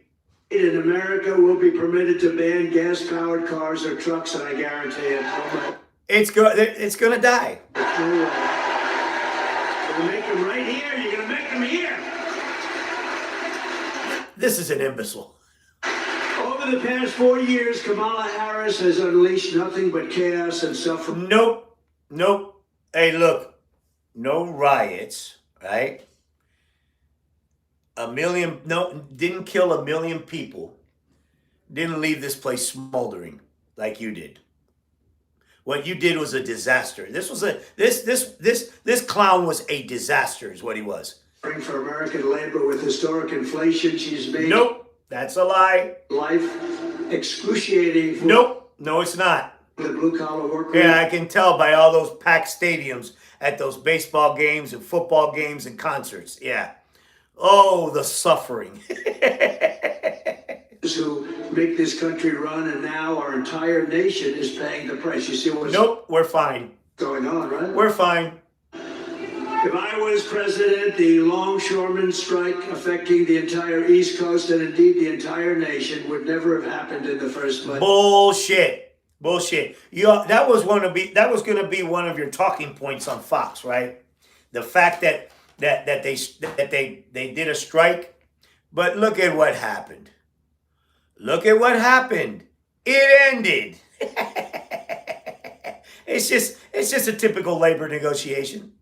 In America will be permitted to ban gas-powered cars or trucks, and I guarantee it. It's going to die. No way. You're gonna make them right here. You're gonna make them here. This is an imbecile. Over the past 4 years, Kamala Harris has unleashed nothing but chaos and suffering. Nope. Hey, look. No riots, right? Didn't kill 1 million people. Didn't leave this place smoldering like you did. What you did was a disaster. This clown was a disaster, is what he was. For American labor with historic inflation, she's made. Nope, that's a lie. Life excruciating. For nope, no, it's not. The blue collar worker. Yeah, I can tell by all those packed stadiums at those baseball games and football games and concerts. Yeah. Oh, the suffering. Who make this country run, and now our entire nation is paying the price. You see what's Nope, we're fine. Going on, right? We're fine. If I was president, the longshoremen strike affecting the entire East Coast and indeed the entire nation would never have happened in the first place. Bullshit. That was going to be one of your talking points on Fox, right? The fact that they did a strike, but look at what happened. It ended. It's just a typical labor negotiation.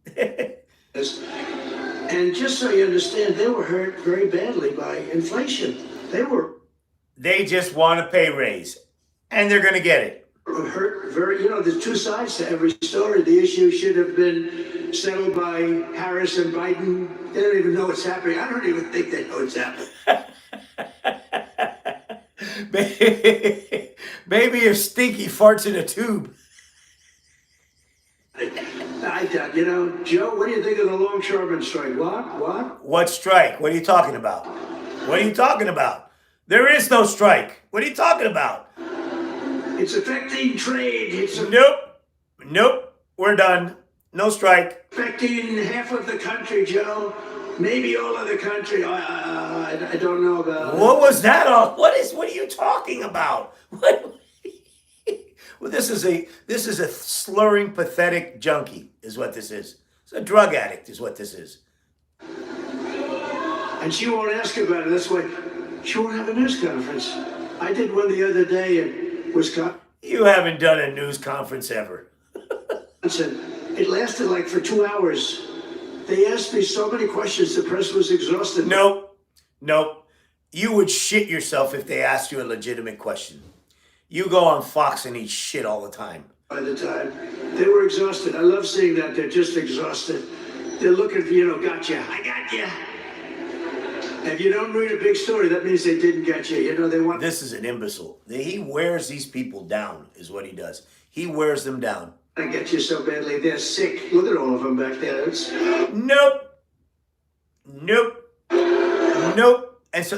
And just so you understand, they were hurt very badly by inflation. They just want a pay raise, and they're going to get it. Hurt very, there's two sides to every story. The issue should have been settled by Harris and Biden. They don't even know what's happening. I don't even think they know what's happening. Maybe if Stinky farts in a tube. Joe, what do you think of the longshoremen strike? What? What strike? What are you talking about? There is no strike. What are you talking about? It's affecting trade. Nope. We're done. No strike. Affecting half of the country, Joe. Maybe all of the country. I don't know about. What was that all? What are you talking about? What? Well, this is a slurring, pathetic junkie, is what this is. It's a drug addict, is what this is. And she won't ask about it. That's why she won't have a news conference. I did one the other day in Wisconsin. You haven't done a news conference ever. It lasted like for 2 hours. They asked me so many questions, the press was exhausted. Nope. You would shit yourself if they asked you a legitimate question. You go on Fox and eat shit all the time. By the time they were exhausted. I love seeing that. They're just exhausted. They're looking for, gotcha. I got you. If you don't read a big story, that means they didn't get you. They want. This is an imbecile. He wears these people down, is what he does. He wears them down. I get you so badly. They're sick. Look at all of them back there. Nope. And so.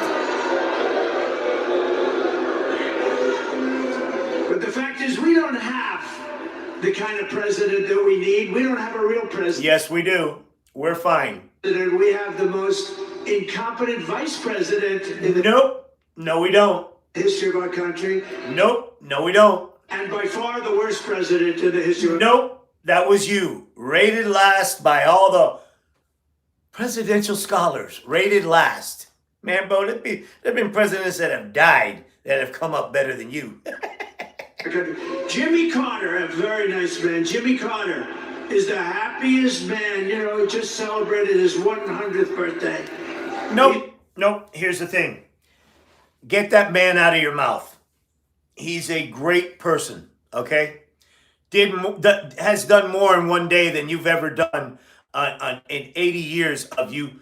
But the fact is, we don't have the kind of president that we need. We don't have a real president. Yes, we do. We're fine. We have the most incompetent vice president in the No, we don't. history of our country. No, we don't. And by far the worst president in the history of Nope, that was you. Rated last by all the presidential scholars. Rated last. Man, bro, there've been presidents that have died that have come up better than you. Jimmy Carter, a very nice man. Jimmy Carter is the happiest man. He just celebrated his 100th birthday. Nope. Here's the thing. Get that man out of your mouth. He's a great person, okay? Has done more in one day than you've ever done in 80 years of you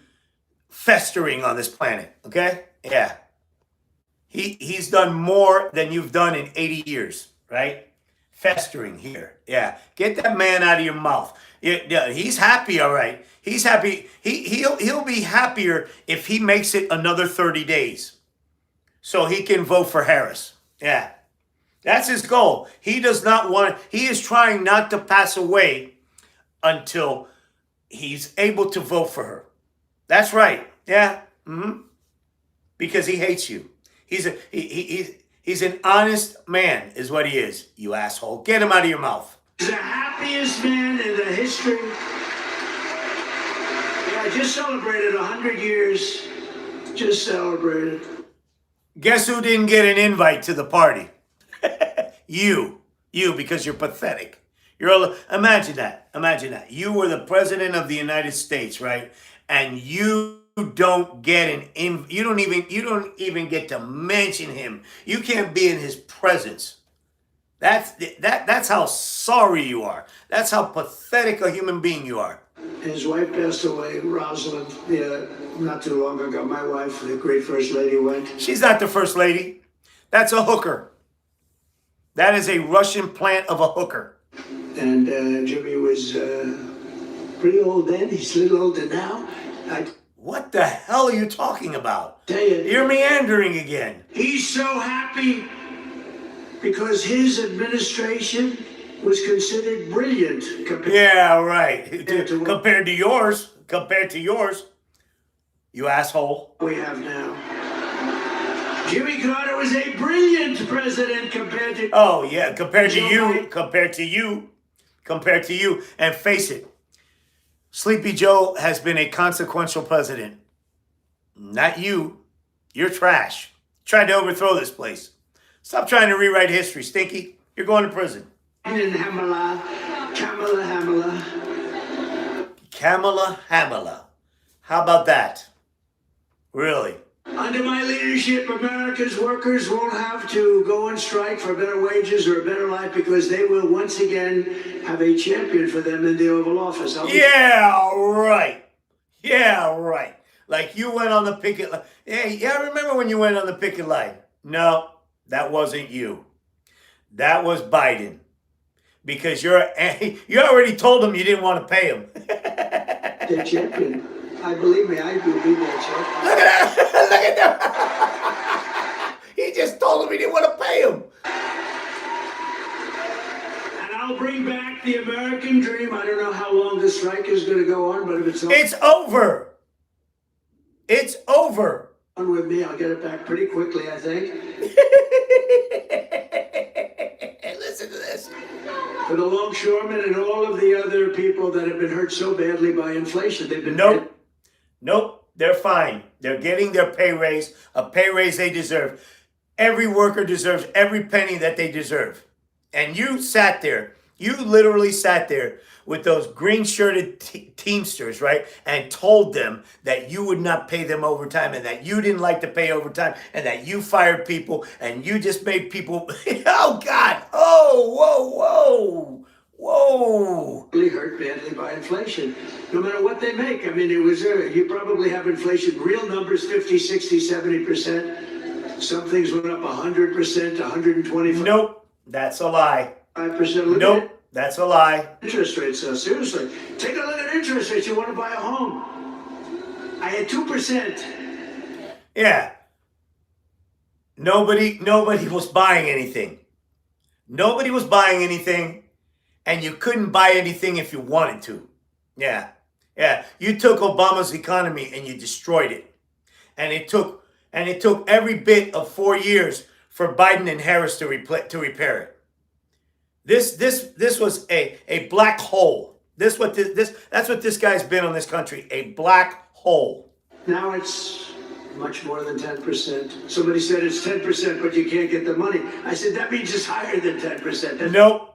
festering on this planet, okay? Yeah. He's done more than you've done in 80 years, right? Festering here. Yeah. Get that man out of your mouth. Yeah, he's happy, all right. He's happy. He'll be happier if he makes it another 30 days so he can vote for Harris. Yeah. That's his goal. He is trying not to pass away until he's able to vote for her. That's right. Yeah. Because he hates you. He's an honest man, is what he is. You asshole. Get him out of your mouth. He's the happiest man in the history. Yeah, I just celebrated 100 years. Just celebrated. Guess who didn't get an invite to the party? You, because you're pathetic. Imagine that. Imagine that. You were the president of the United States, right? And you don't get you don't even get to mention him. You can't be in his presence. That's how sorry you are. That's how pathetic a human being you are. His wife passed away, Rosalind, not too long ago. My wife, the great first lady, went. She's not the first lady. That's a hooker. That is a Russian plant of a hooker. And Jimmy was pretty old then. He's a little older now. What the hell are you talking about? Tell you, You're meandering again. He's so happy because his administration was considered brilliant Yeah, right. Compared to yours. Compared to yours. You asshole. We have now. Jimmy Carter was a brilliant president compared to... Oh, yeah, compared to you. Biden. Compared to you. And face it, Sleepy Joe has been a consequential president. Not you. You're trash. Tried to overthrow this place. Stop trying to rewrite history, Stinky. You're going to prison. And Kamala Kamala. How about that? Really? Under my leadership, America's workers won't have to go on strike for better wages or a better life because they will once again have a champion for them in the Oval Office. Yeah, right. Like you went on the picket line. Yeah, I remember when you went on the picket line. No, that wasn't you. That was Biden. Because you already told him you didn't want to pay him. The champion. Believe me, I do be that champion. Look at that. He just told him he didn't want to pay him. And I'll bring back the American dream. I don't know how long this strike is going to go on, but if it's over. It's over. On with me, I'll get it back pretty quickly, I think. Listen to this. For the longshoremen and all of the other people that have been hurt so badly by inflation, they've been... Nope, they're fine. They're getting their pay raise, a pay raise they deserve. Every worker deserves every penny that they deserve. And you literally sat there with those green-shirted Teamsters, right? And told them that you would not pay them overtime and that you didn't like to pay overtime and that you fired people and you just made people... Oh, God! Oh, whoa! Really hurt badly by inflation, no matter what they make. I mean, it was, you probably have inflation, real numbers, 50, 60, 70%. Some things went up 100%, 125%. Nope, that's a lie. 5%. Nope, that's a lie. Interest rates, seriously. Take a look at interest rates. You want to buy a home. I had 2%. Yeah. Nobody was buying anything. Nobody was buying anything. And you couldn't buy anything if you wanted to. Yeah. You took Obama's economy and you destroyed it. And it took every bit of 4 years for Biden and Harris to repair it. This was a black hole. That's what this guy's been on this country, a black hole. Now it's much more than 10%. Somebody said it's 10%, but you can't get the money. I said that means it's higher than 10%. Nope.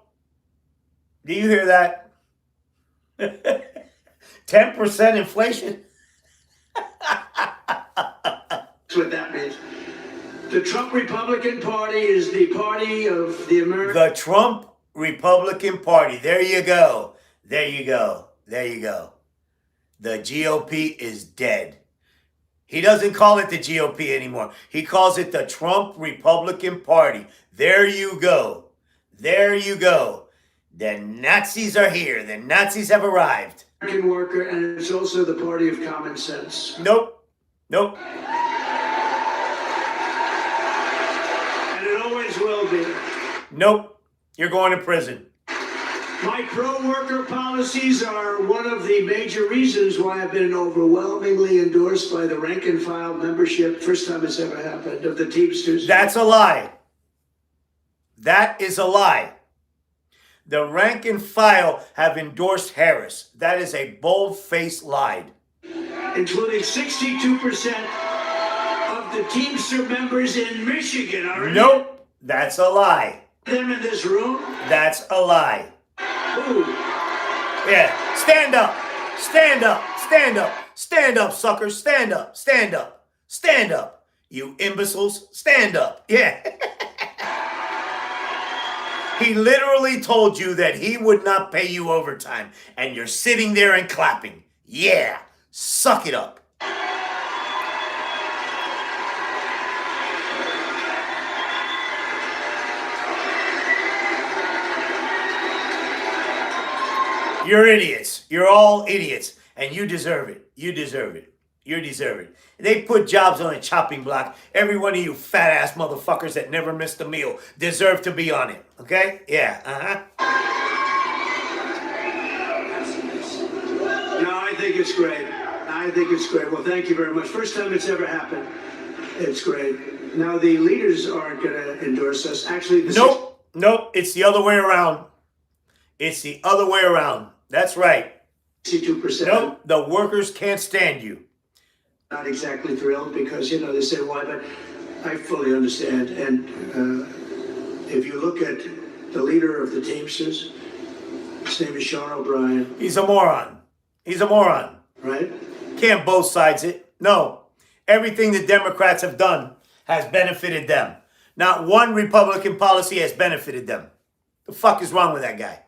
Do you hear that? 10% inflation? That's what that means. The Trump Republican Party is the party of the American... The Trump Republican Party. There you go. The GOP is dead. He doesn't call it the GOP anymore. He calls it the Trump Republican Party. There you go. The Nazis are here. The Nazis have arrived. American worker, and it's also the party of common sense. Nope. And it always will be. Nope. You're going to prison. My pro-worker policies are one of the major reasons why I've been overwhelmingly endorsed by the rank and file membership, first time it's ever happened, of the Teamsters. That's a lie. That is a lie. The rank and file have endorsed Harris. That is a bold-faced lie. Including 62% of the Teamster members in Michigan. Are Nope, that's a lie. them in this room? That's a lie. Ooh. Yeah, stand up, stand up, stand up, stand up, suckers, stand up, stand up, stand up. You imbeciles, stand up. Yeah. He literally told you that he would not pay you overtime, and you're sitting there and clapping. Yeah, suck it up. You're idiots. You're all idiots. And you deserve it. You deserve it. You deserve it. They put jobs on a chopping block. Every one of you fat ass motherfuckers that never missed a meal deserve to be on it. Okay? Yeah. No, I think it's great. I think it's great. Well, thank you very much. First time it's ever happened. It's great. Now, the leaders aren't going to endorse us. Actually, Nope. Nope. It's the other way around. It's the other way around. That's right. 62%. Nope. The workers can't stand you. Not exactly thrilled because, you know, they say why, but I fully understand. And if you look at the leader of the Teamsters, his name is Sean O'Brien. He's a moron. He's a moron. Right? Can't both sides it. No. Everything the Democrats have done has benefited them. Not one Republican policy has benefited them. The fuck is wrong with that guy?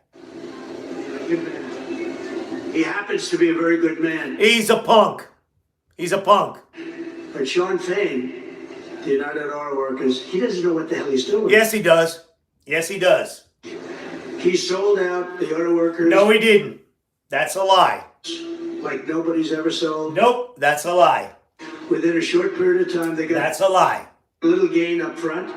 Good man. He happens to be a very good man. He's a punk. He's a punk. But Sean Fain, the United Auto Workers, he doesn't know what the hell he's doing. Yes, he does. Yes, he does. He sold out the auto workers. No, he didn't. That's a lie. Like nobody's ever sold. Nope, that's a lie. Within a short period of time, they got That's a lie. a little gain up front.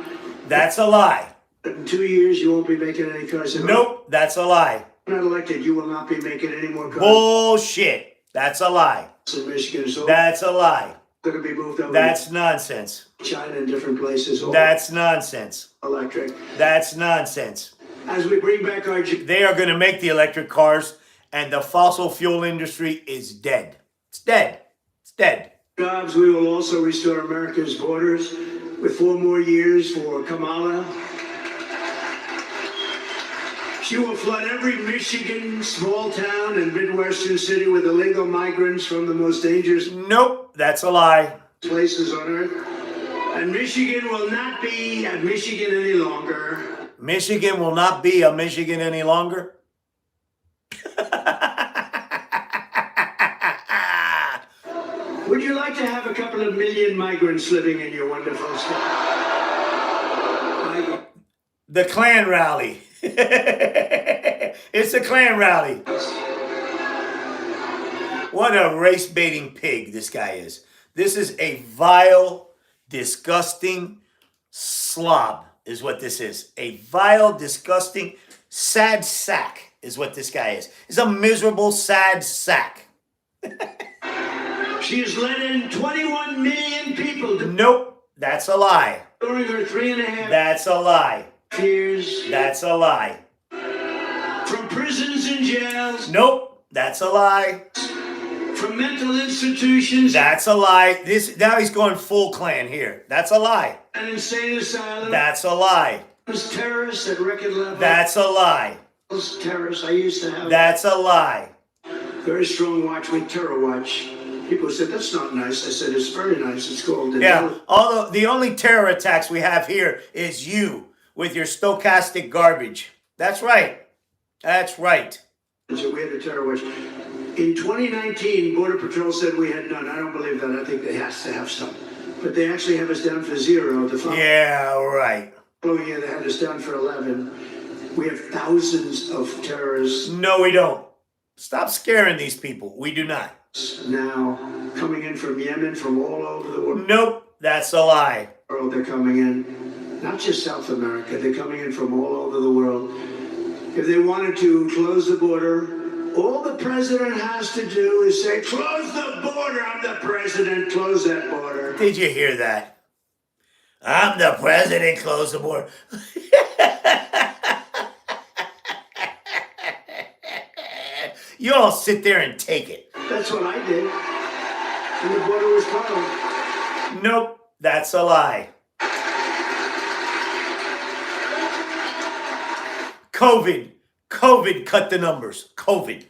That's a lie. But in 2 years, you won't be making any cars. Nope, that's a lie. If you're not elected, you will not be making any more cars Bullshit. That's a lie. in Michigan. So That's a lie. going to be moved over That's nonsense. to China and different places. All That's nonsense. electric. That's nonsense. As we bring back our They are going to make the electric cars, and the fossil fuel industry is dead. It's dead. It's dead. jobs, we will also restore America's borders with 4 more years for Kamala. She will flood every Michigan small town and Midwestern city with illegal migrants from the most dangerous Nope, that's a lie. places on earth. And Michigan will not be a Michigan any longer. Michigan will not be a Michigan any longer. Would you like to have a couple of million migrants living in your wonderful state? The Klan rally. It's a Klan rally. What a race-baiting pig this guy is. This is a vile, disgusting slob is what this is. A vile, disgusting, sad sack is what this guy is. He's a miserable, sad sack. She has let in 21 million people Nope, that's a lie. during her 3.5 That's a lie. years That's a lie. from prisons and jails, Nope, that's a lie. from mental institutions That's a lie. This now he's going full Klan here. That's a lie. and insane asylums, That's a lie. terrorists at record level. That's a lie. Terrorists. I used to have That's a lie. very strong watch with Terror Watch. People said, that's not nice. I said, it's very nice. It's called. Yeah. Although the only terror attacks we have here is you with your stochastic garbage. That's right. That's right. So we had a Terror Watch. In 2019, Border Patrol said we had none. I don't believe that. I think they have to have some. But they actually have us down for 0. The Yeah, right. following year, they had us down for 11. We have thousands of terrorists No, we don't. Stop scaring these people. We do not. now coming in from Yemen, from all over the world. Nope, that's a lie. They're coming in, not just South America. They're coming in from all over the world. if they wanted to close the border, all the president has to do is say, close the border, I'm the president, close that border. Did you hear that? I'm the president, close the border. You all sit there and take it. That's what I did. And the border was closed. Nope, that's a lie. COVID cut the numbers. COVID,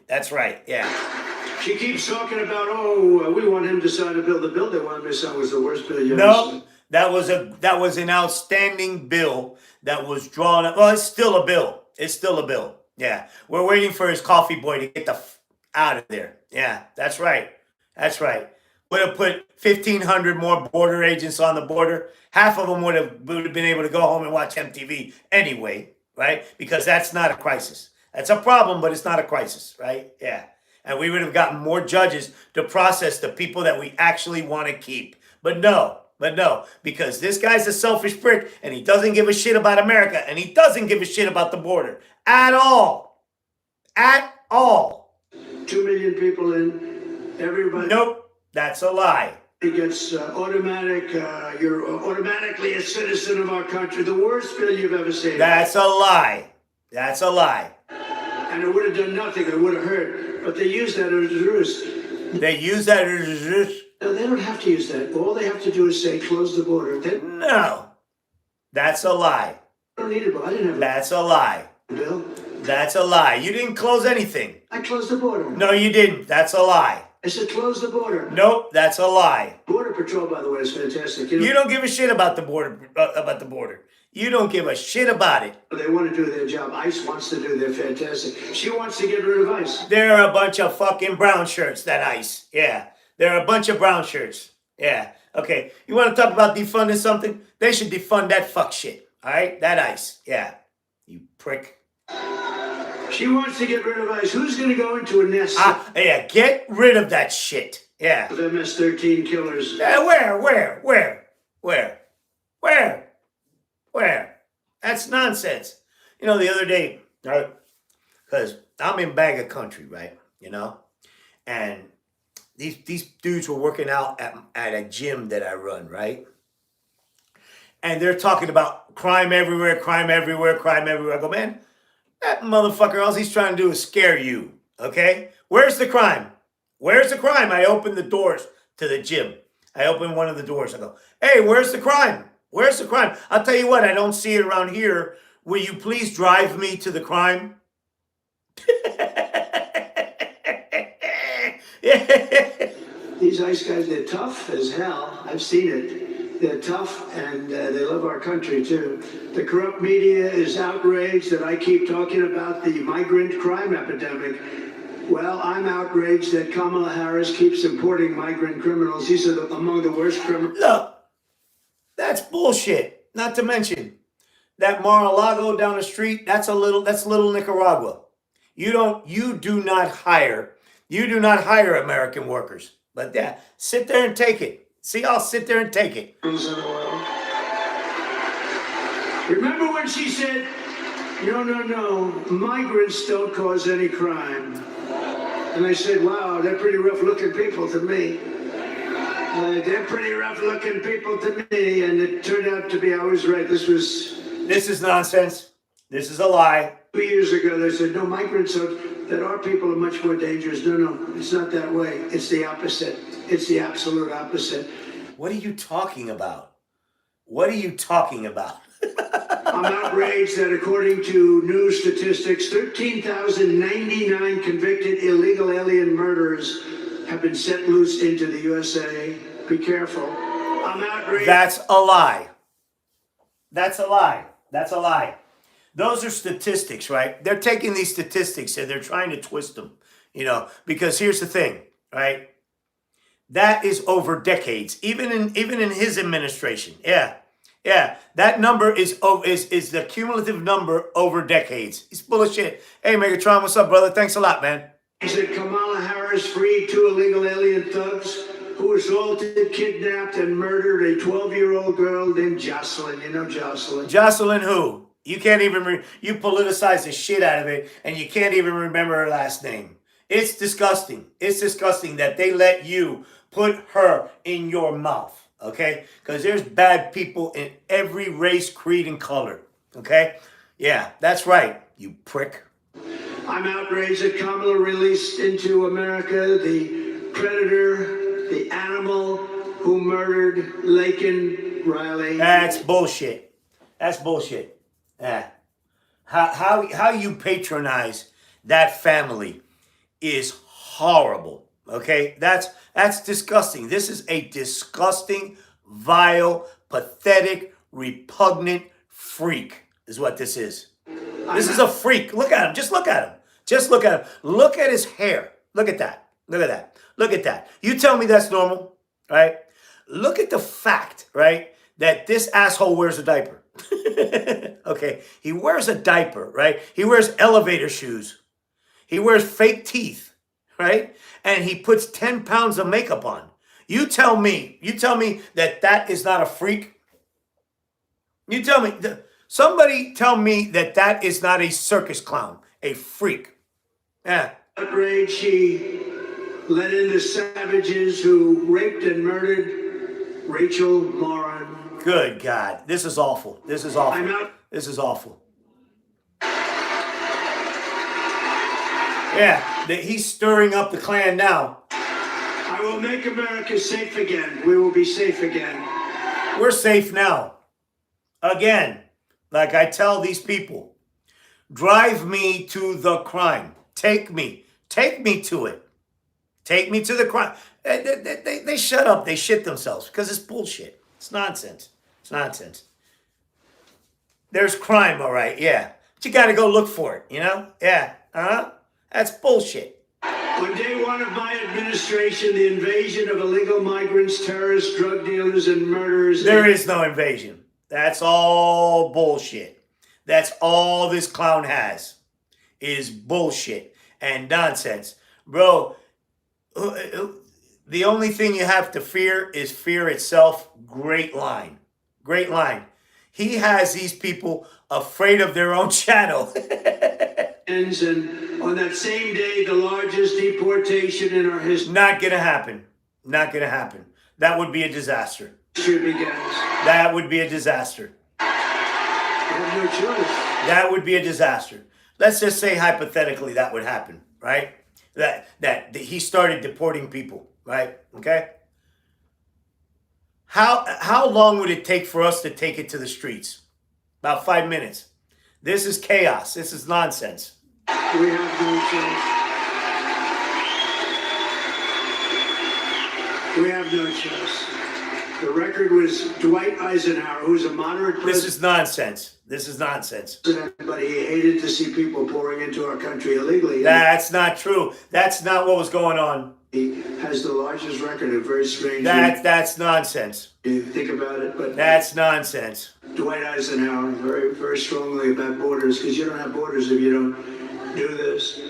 that's right, yeah. She keeps talking about, oh, we want him to sign a bill. The bill they wanted me to sign was the worst bill you ever No, seen. that was an outstanding bill that was drawn up. Well, it's still a bill. It's still a bill. Yeah, we're waiting for his coffee boy to get the out of there. Yeah, that's right. That's right. Would have put 1,500 more border agents on the border. Half of them would have been able to go home and watch MTV anyway, right? Because that's not a crisis. That's a problem, but it's not a crisis, right? Yeah. And we would have gotten more judges to process the people that we actually want to keep. But no, because this guy's a selfish prick and he doesn't give a shit about America and he doesn't give a shit about the border at all. At all. 2 million people in, everybody. Nope, that's a lie. It gets automatic, you're automatically a citizen of our country. The worst bill you've ever seen. That's a lie. That's a lie. And it would have done nothing. It would have hurt. But they use that as a ruse. They use that as No, they don't have to use that. All they have to do is say, close the border. They no. That's a lie. don't need a bill. I didn't have That's a lie. a bill. That's a lie. You didn't close anything. I closed the border. No, you didn't. That's a lie. I said, close the border. Nope, that's a lie. Border Patrol, by the way, is fantastic. You know, You don't give a shit about the border. You don't give a shit about it. they want to do their job. ICE wants to do their fantastic. She wants to get rid of ICE. They're a bunch of fucking brown shirts, that ICE. Yeah. They're a bunch of brown shirts. Yeah. Okay. You want to talk about defunding something? They should defund that fuck shit. All right? That ICE. Yeah. You prick. She wants to get rid of ICE. Who's going to go into a nest Yeah, get rid of that shit. Yeah. of MS-13 killers? Where? That's nonsense. You know, the other day, because I'm in MAGA country, right? You know? And these dudes were working out at a gym that I run, right? And they're talking about crime everywhere. I go, man, that motherfucker, all he's trying to do is scare you, okay? Where's the crime? I open the doors to the gym. I open one of the doors. I go, hey, where's the crime? I'll tell you what, I don't see it around here. Will you please drive me to the crime? These ICE guys, they're tough as hell. I've seen it. They're tough, and they love our country, too. The corrupt media is outraged that I keep talking about the migrant crime epidemic. Well, I'm outraged that Kamala Harris keeps importing migrant criminals. These are among the worst criminals. Look, that's bullshit. Not to mention that Mar-a-Lago down the street, that's little Nicaragua. You do not hire American workers. But yeah, sit there and take it. See, I'll sit there and take it. Remember when she said, no, migrants don't cause any crime. And I said, wow, they're pretty rough-looking people to me. They're pretty rough-looking people to me. And it turned out to be, I was right. This is nonsense. This is a lie. 2 years ago, they said, no, migrants that our people are much more dangerous. No, it's not that way. It's the opposite. It's the absolute opposite. What are you talking about? I'm outraged that according to new statistics, 13,099 convicted illegal alien murderers have been set loose into the USA. Be careful. I'm outraged. That's a lie. Those are statistics, right? They're taking these statistics and they're trying to twist them, because here's the thing, right? That is over decades, even in his administration. Yeah. That number is the cumulative number over decades. It's bullshit. Hey, Megatron, what's up, brother? Thanks a lot, man. He said Kamala Harris freed 2 illegal alien thugs who assaulted, kidnapped, and murdered a 12-year-old girl named Jocelyn. You know Jocelyn. Jocelyn who? You can't even, you politicize the shit out of it and you can't even remember her last name. It's disgusting. It's disgusting that they let you put her in your mouth, okay? Because there's bad people in every race, creed, and color, okay? Yeah, that's right, you prick. I'm outraged that Kamala released into America the predator, the animal who murdered Laken Riley. That's bullshit. That's bullshit. Yeah. How you patronize that family is horrible. Okay? That's disgusting. This is a disgusting, vile, pathetic, repugnant freak, is what this is. This is a freak. Look at him. Just look at him. Just look at him. Look at his hair. Look at that. Look at that. Look at that. You tell me that's normal, right? Look at the fact, right, that this asshole wears a diaper. Okay, he wears a diaper, right? He wears elevator shoes. He wears fake teeth, right? And he puts 10 pounds of makeup on. You tell me that that is not a freak? You tell me, somebody tell me that that is not a circus clown, a freak. Yeah. Outrage, she let in the savages who raped and murdered Rachel Moran. Good God. This is awful. This is awful. I'm out. This is awful. Yeah, he's stirring up the Klan now. I will make America safe again. We will be safe again. We're safe now. Again, like I tell these people, drive me to the crime. Take me to it. Take me to the crime. They shut up. They shit themselves because it's bullshit. It's nonsense. It's nonsense. There's crime, all right, yeah. But you got to go look for it, you know? Yeah, That's bullshit. On day one of my administration, the invasion of illegal migrants, terrorists, drug dealers, and murderers... There is no invasion. That's all bullshit. That's all this clown has is bullshit and nonsense. Bro, the only thing you have to fear is fear itself. Great line. Great line. He has these people afraid of their own shadow. And on that same day, the largest deportation in our history... Not going to happen. Not going to happen. That would be a disaster. ...begins. That would be a disaster. You have no choice. That would be a disaster. Let's just say hypothetically that would happen, right? That he started deporting people, right? Okay? How long would it take for us to take it to the streets? About 5 minutes. This is chaos. This is nonsense. We have no choice. We have no choice. The record was Dwight Eisenhower, who's a moderate president. This is nonsense. This is nonsense. But he hated to see people pouring into our country illegally. That's not true. That's not what was going on. He has the largest record of very strange... That's nonsense. You think about it, but... That's nonsense. Dwight Eisenhower, very, very strongly about borders, because you don't have borders if you don't do this.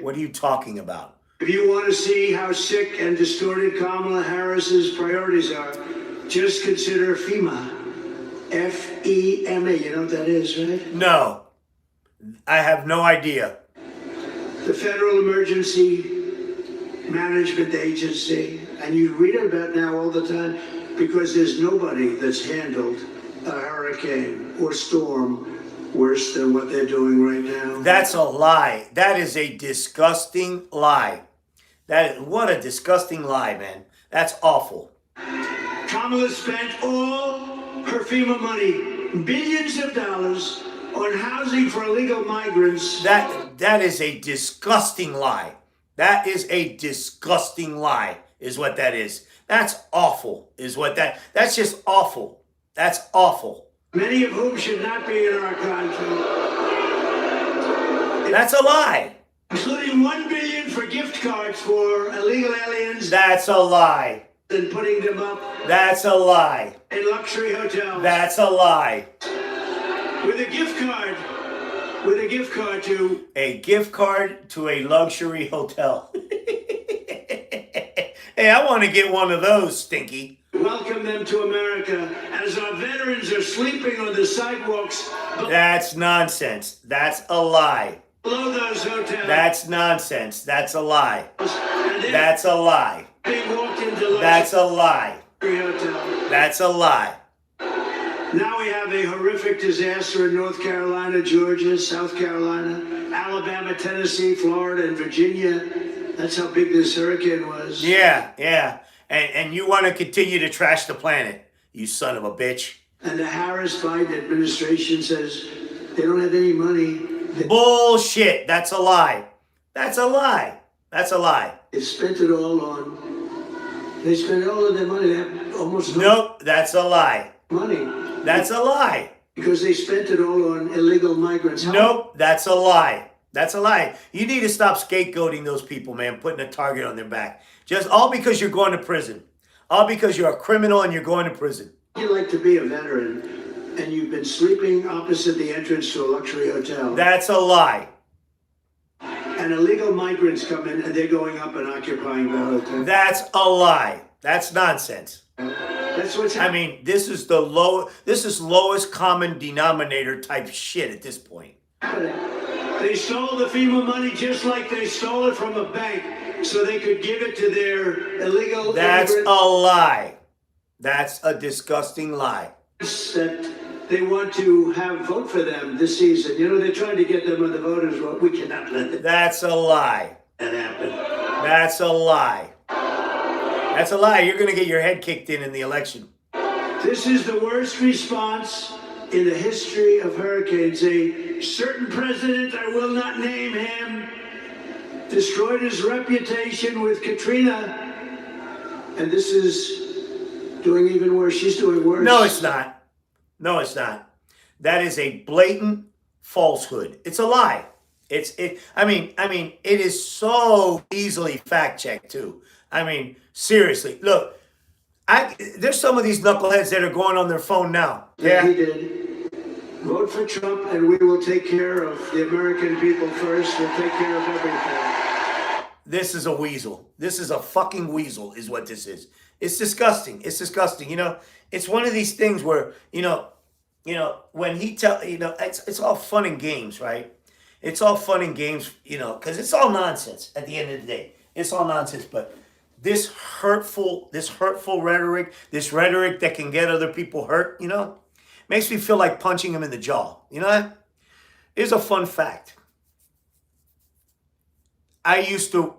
What are you talking about? If you want to see how sick and distorted Kamala Harris's priorities are, just consider FEMA. FEMA, you know what that is, right? No. I have no idea. The Federal Emergency Management Agency, and you read about now all the time, because there's nobody that's handled a hurricane or storm worse than what they're doing right now. That's a lie. That is a disgusting lie. What a disgusting lie, man. That's awful. Kamala spent all her FEMA money, billions of dollars, on housing for illegal migrants. That is a disgusting lie. That is a disgusting lie, is what that is. That's awful, is what that's just awful. That's awful. Many of whom should not be in our country. That's a lie. Including $1 billion for gift cards for illegal aliens. That's a lie. And putting them up. That's a lie. In luxury hotels. That's a lie. With a gift card. With a gift card to... A gift card to a luxury hotel. Hey, I want to get one of those, Stinky. welcome them to America as our veterans are sleeping on the sidewalks That's nonsense. That's a lie. below those hotels. That's nonsense. That's a lie. And they're That's a lie. being walked into That's a lie. luxury hotel. That's a lie. Now we have a horrific disaster in North Carolina, Georgia, South Carolina, Alabama, Tennessee, Florida, and Virginia. That's how big this hurricane was. Yeah. And you want to continue to trash the planet, you son of a bitch. And the Harris-Biden administration says they don't have any money. Bullshit. That's a lie. That's a lie. That's a lie. They spent it all on. They spent all of their money. They have almost no Nope. That's a lie. money That's a lie. because they spent it all on illegal migrants. Nope. That's a lie. That's a lie. You need to stop scapegoating those people, man, putting a target on their back. Just all because you're going to prison. All because you're a criminal and you're going to prison. You like to be a veteran, and you've been sleeping opposite the entrance to a luxury hotel. That's a lie. And illegal migrants come in, and they're going up and occupying the hotel. That's a lie. That's nonsense. That's what's I happening. mean, this is lowest common denominator type shit at this point. They stole the FEMA money just like they stole it from a bank, so they could give it to their illegal That's a immigrants lie. That's a disgusting lie. that they want to have vote for them this season. You know, they're trying to get them on the voters' roll. We cannot let That's a lie. that happen. That's a lie. That's a lie. You're going to get your head kicked in the election. This is the worst response in the history of hurricanes. A certain president, I will not name him, destroyed his reputation with Katrina. And this is doing even worse. She's doing worse. No, it's not. No, it's not. That is a blatant falsehood. It's a lie. I mean, it is so easily fact checked too. I mean, seriously. Look, there's some of these knuckleheads that are going on their phone now. Yeah, he did. Vote for Trump, and we will take care of the American people first. We'll take care of everything. This is a weasel. This is a fucking weasel is what this is. It's disgusting. It's disgusting. You know, it's one of these things where, when he it's all fun and games, right? It's all fun and games, because it's all nonsense at the end of the day. It's all nonsense, but this hurtful rhetoric, this rhetoric that can get other people hurt, makes me feel like punching him in the jaw. You know what? Here's a fun fact. I used to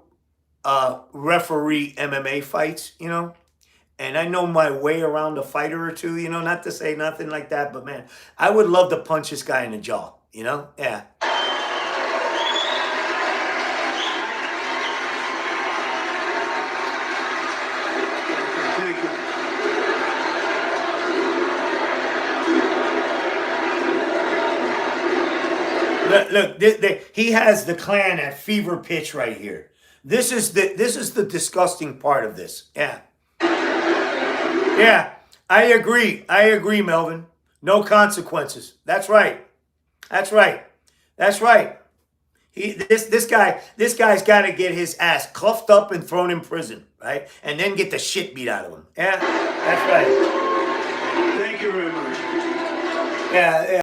referee MMA fights, and I know my way around a fighter or two, not to say nothing like that, but man, I would love to punch this guy in the jaw, Yeah. Thank you. Look, he has the Klan at fever pitch right here. This is the disgusting part of this. Yeah. Yeah, I agree, Melvin. No consequences. That's right. This guy's got to get his ass cuffed up and thrown in prison, right? And then get the shit beat out of him. Yeah, that's right. Thank you very much. Yeah.